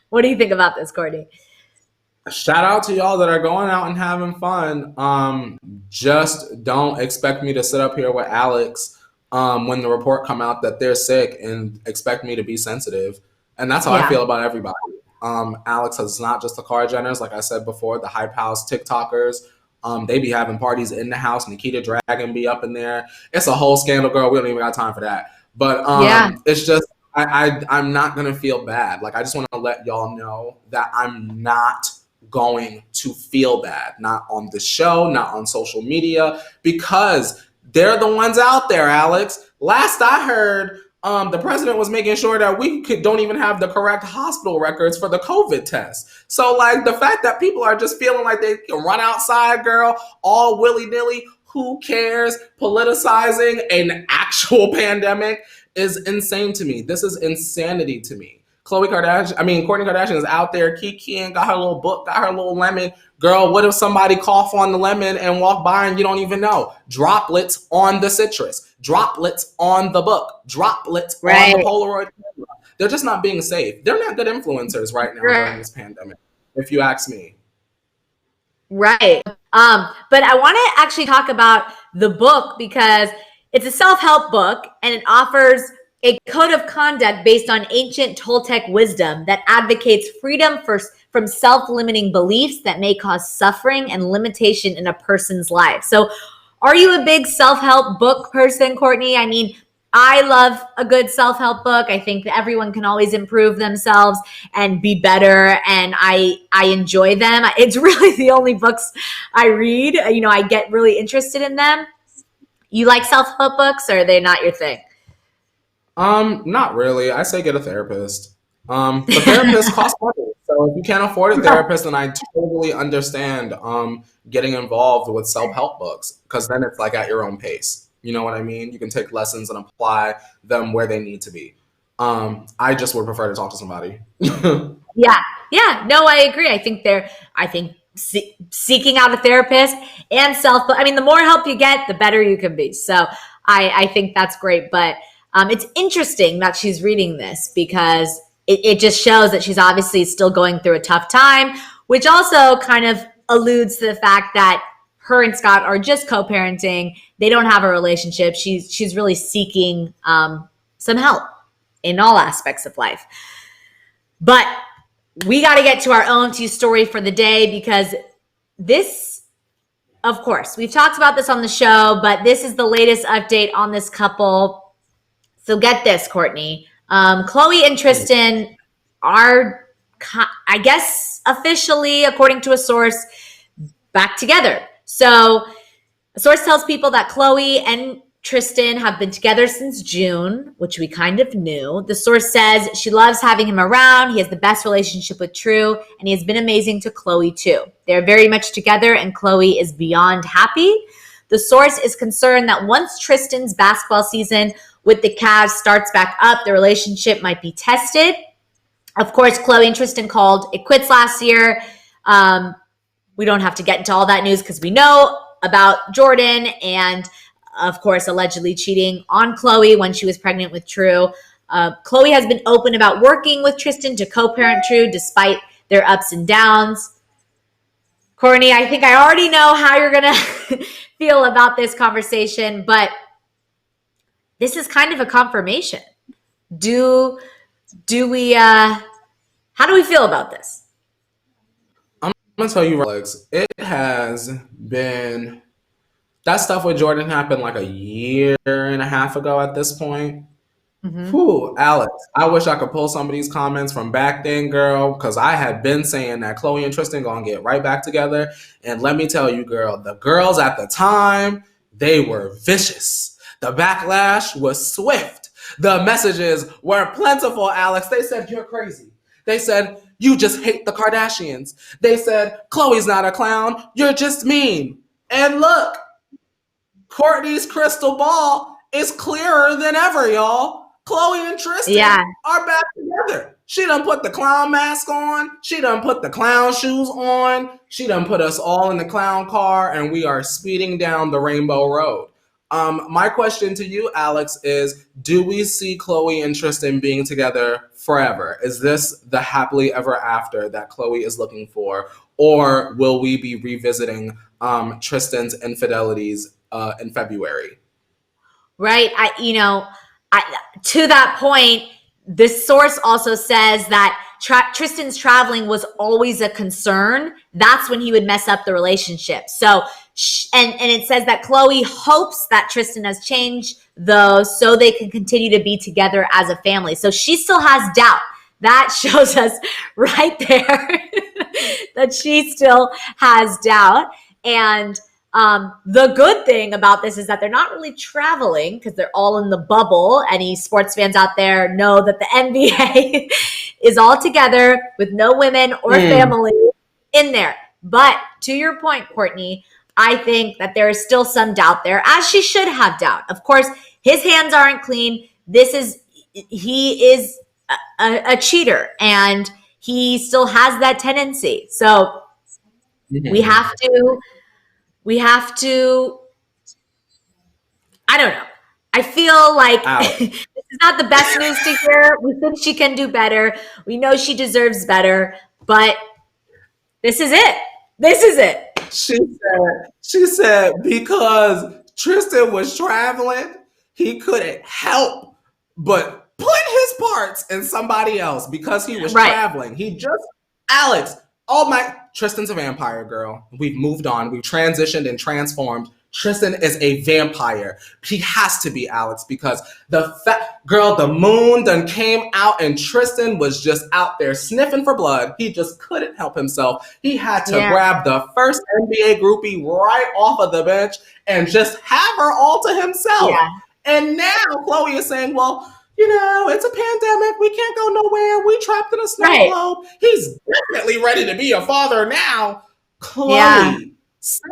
What do you think about this, Courtney? Shout out to y'all that are going out and having fun. Just don't expect me to sit up here with Alex when the report come out that they're sick and expect me to be sensitive. And that's how I feel about everybody. Alex is not just the Kardashians, like I said before, the hype house TikTokers. They be having parties in the house. Nikita Dragon be up in there. It's a whole scandal, girl. We don't even got time for that. But it's just, I'm not going to feel bad. Like, I just want to let y'all know that I'm not going to feel bad. Not on the show, not on social media, because they're the ones out there, Alex. Last I heard, the president was making sure that we don't even have the correct hospital records for the COVID test. So, like, the fact that people are just feeling like they can run outside, girl, all willy-nilly, who cares? Politicizing an actual pandemic is insane to me. This is insanity to me. Courtney Kardashian is out there kikiing, got her little book, got her little lemon. Girl, what if somebody cough on the lemon and walk by and you don't even know? Droplets on the citrus, droplets on the book, droplets on the Polaroid camera. They're just not being safe. They're not good influencers right now during this pandemic, if you ask me. Right. But I want to actually talk about the book because it's a self-help book and it offers a code of conduct based on ancient Toltec wisdom that advocates freedom from self-limiting beliefs that may cause suffering and limitation in a person's life. So are you a big self-help book person, Courtney? I mean, I love a good self-help book. I think that everyone can always improve themselves and be better, and I enjoy them. It's really the only books I read. You know, I get really interested in them. You like self-help books, or are they not your thing? Not really. I say get a therapist. The therapist costs money. So if you can't afford a therapist, then I totally understand getting involved with self-help books, because then it's like at your own pace. You know what I mean? You can take lessons and apply them where they need to be. I just would prefer to talk to somebody. Yeah. No, I agree. I think seeking out a therapist and the more help you get, the better you can be. So I think that's great. But it's interesting that she's reading this because it just shows that she's obviously still going through a tough time, which also kind of alludes to the fact that her and Scott are just co-parenting. They don't have a relationship. She's really seeking some help in all aspects of life. But we got to get to our own story for the day because this, of course, we've talked about this on the show, but this is the latest update on this couple. So get this, Courtney. Khloe and Tristan are, I guess, officially, according to a source, back together. So a source tells people that Khloe and Tristan have been together since June, which we kind of knew. The source says she loves having him around. He has the best relationship with True, and he has been amazing to Khloe too. They're very much together, and Khloe is beyond happy. The source is concerned that once Tristan's basketball season with the Cavs starts back up, the relationship might be tested. Of course, Khloe and Tristan called it quits last year. We don't have to get into all that news because we know about Jordan and, of course, allegedly cheating on Khloe when she was pregnant with True. Khloe has been open about working with Tristan to co-parent True despite their ups and downs. Courtney, I think I already know how you're going to feel about this conversation, but this is kind of a confirmation. Do we, how do we feel about this? I'm gonna tell you, Alex, it has been that stuff with Jordan happened like a year and a half ago at this point. Whew, Alex, I wish I could pull some of these comments from back then, girl, because I had been saying that Khloe and Tristan gonna get right back together. And let me tell you, girl, the girls at the time, they were vicious. The backlash was swift. The messages were plentiful, Alex. They said, you're crazy. They said, you just hate the Kardashians. They said, Khloe's not a clown. You're just mean. And look, Courtney's crystal ball is clearer than ever, y'all. Khloe and Tristan are back together. She done put the clown mask on. She done put the clown shoes on. She done put us all in the clown car, and we are speeding down the Rainbow Road. My question to you, Alex, is do we see Khloe and Tristan being together forever? Is this the happily ever after that Khloe is looking for? Or will we be revisiting Tristan's infidelities in February? Right. To that point, this source also says that Tristan's traveling was always a concern. That's when he would mess up the relationship. So, and it says that Khloe hopes that Tristan has changed, though, so they can continue to be together as a family. So she still has doubt. That shows us right there that she still has doubt. And the good thing about this is that they're not really traveling because they're all in the bubble. Any sports fans out there know that the NBA is all together with no women or family in there. But to your point, Courtney, I think that there is still some doubt there, as she should have doubt. Of course, his hands aren't clean. He is a cheater, and he still has that tendency. So we have to, I don't know. I feel like this is not the best news to hear. We think she can do better. We know she deserves better, but this is it. This is it. She said because Tristan was traveling, he couldn't help but put his parts in somebody else because he was traveling. Alex, Tristan's a vampire, girl. We've moved on. We've transitioned and transformed. Tristan is a vampire. He has to be, Alex, because the moon done came out and Tristan was just out there sniffing for blood. He just couldn't help himself. He had to grab the first NBA groupie right off of the bench and just have her all to himself. Yeah. And now Khloe is saying, well, it's a pandemic. We can't go nowhere. We trapped in a snow globe. He's definitely ready to be a father now. Khloe,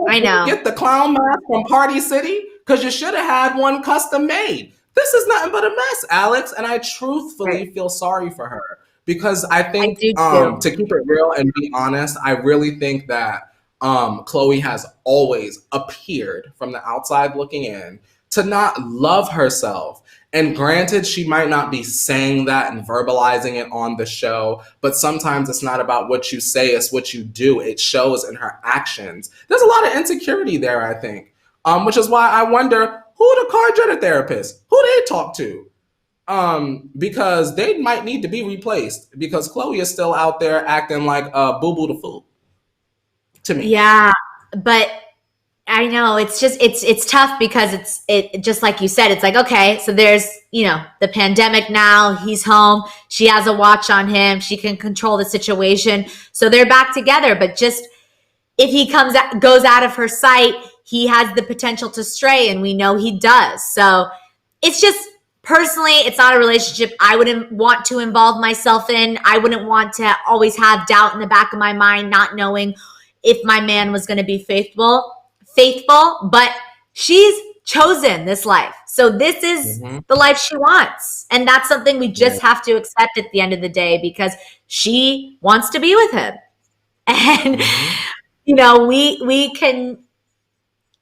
I know. Get the clown mask from Party City because you should have had one custom made. This is nothing but a mess, Alex. And I truthfully feel sorry for her because I think, to keep it real and be honest, I really think that Khloe has always appeared from the outside looking in to not love herself. And granted, she might not be saying that and verbalizing it on the show, but sometimes it's not about what you say, it's what you do. It shows in her actions. There's a lot of insecurity there, I think, which is why I wonder who the Kardashian therapist, who they talk to, because they might need to be replaced because Khloe is still out there acting like Boo-Boo the Fool to me. Yeah, but I know it's tough because it just like you said, it's like, okay, so there's, the pandemic now, he's home, she has a watch on him, she can control the situation. So they're back together, but just if he goes out of her sight, he has the potential to stray, and we know he does. So it's just, personally, it's not a relationship I wouldn't want to involve myself in. I wouldn't want to always have doubt in the back of my mind, not knowing if my man was going to be faithful, but she's chosen this life. So this is the life she wants. And that's something we just have to accept at the end of the day, because she wants to be with him. And, you know, we can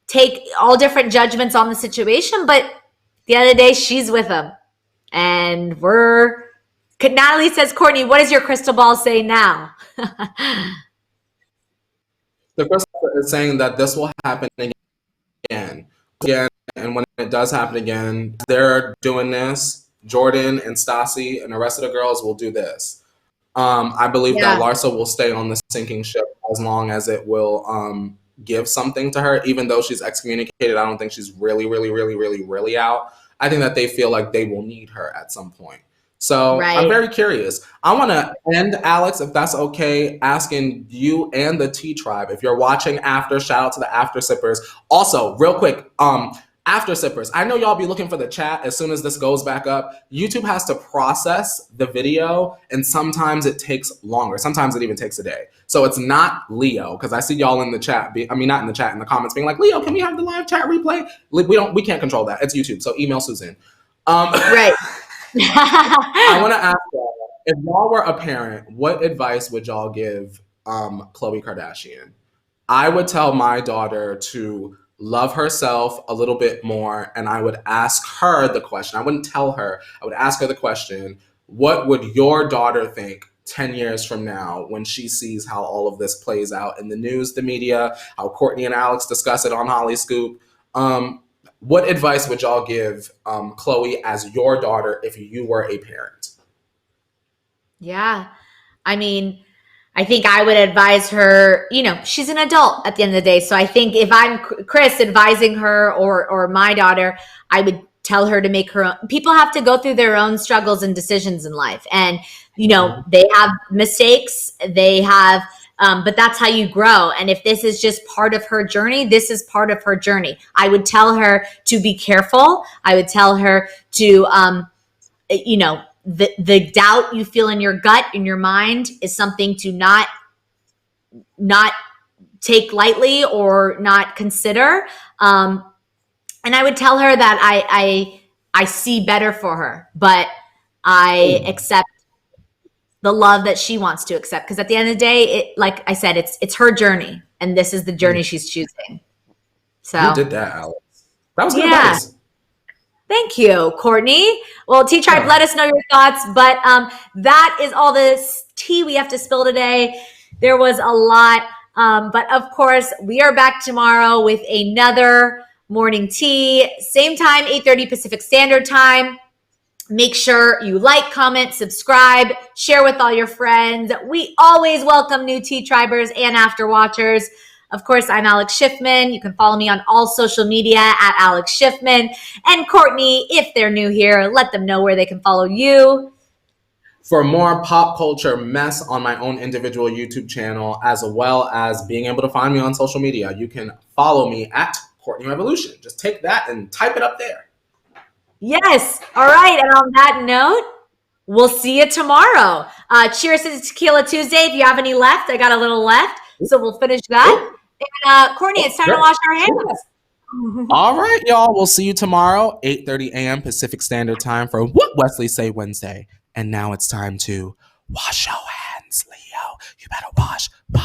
take all different judgments on the situation, but at the end of the day, she's with him. And Natalie says, Courtney, what does your crystal ball say now? The crystal is saying that this will happen again. And when it does happen again, they're doing this. Jordan and Stassi and the rest of the girls will do this. I believe that Larsa will stay on the sinking ship as long as it will give something to her. Even though she's excommunicated, I don't think she's really out. I think that they feel like they will need her at some point. So I'm very curious. I want to end, Alex, if that's okay, asking you and the Tea Tribe, if you're watching after, shout out to the After Sippers. Also, real quick, After Sippers, I know y'all be looking for the chat as soon as this goes back up. YouTube has to process the video, and sometimes it takes longer. Sometimes it even takes a day. So it's not Leo, because I see y'all in the chat, not in the chat, in the comments being like, Leo, can we have the live chat replay? We can't control that. It's YouTube, so email Susan. Right. I want to ask y'all, if y'all were a parent, what advice would y'all give Khloe Kardashian? I would tell my daughter to love herself a little bit more, and I would ask her the question. I wouldn't tell her. I would ask her the question, what would your daughter think 10 years from now when she sees how all of this plays out in the news, the media, how Courtney and Alex discuss it on Hollyscoop? What advice would y'all give Khloe as your daughter if you were a parent? Yeah. I mean, I think I would advise her, you know, she's an adult at the end of the day. So I think if I'm Chris advising her or my daughter, I would tell her to make her own. People have to go through their own struggles and decisions in life. And, you know, they have mistakes, but that's how you grow. And if this is just part of her journey, this is part of her journey. I would tell her to be careful. I would tell her to, you know, the doubt you feel in your gut, in your mind, is something to not take lightly or not consider. And I would tell her that I see better for her, but I accept the love that she wants to accept. Because at the end of the day, like I said, it's her journey, and this is the journey she's choosing. So you did that, Alex. That was good advice. Thank you, Courtney. Well, Tea Tribe, let us know your thoughts. But that is all the tea we have to spill today. There was a lot. But of course, we are back tomorrow with another morning tea. Same time, 8:30 Pacific Standard Time. Make sure you like, comment, subscribe, share with all your friends. We always welcome new Tea Tribers and After Watchers. Of course, I'm Alex Schiffman. You can follow me on all social media at Alex Schiffman. And Courtney, if they're new here, let them know where they can follow you. For more pop culture mess on my own individual YouTube channel, as well as being able to find me on social media, you can follow me at Courtney Revolution. Just take that and type it up there. Yes. All right. And on that note, we'll see you tomorrow. Cheers to Tequila Tuesday. If you have any left, I got a little left, so we'll finish that. And Courtney, it's time to wash our hands. All right, y'all. We'll see you tomorrow, 8:30 a.m. Pacific Standard Time for What Wesley Say Wednesday. And now it's time to wash your hands, Leo. You better wash your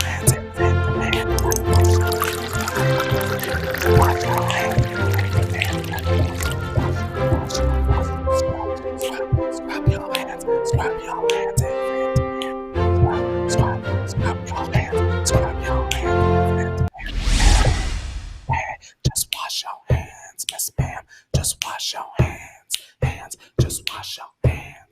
hands.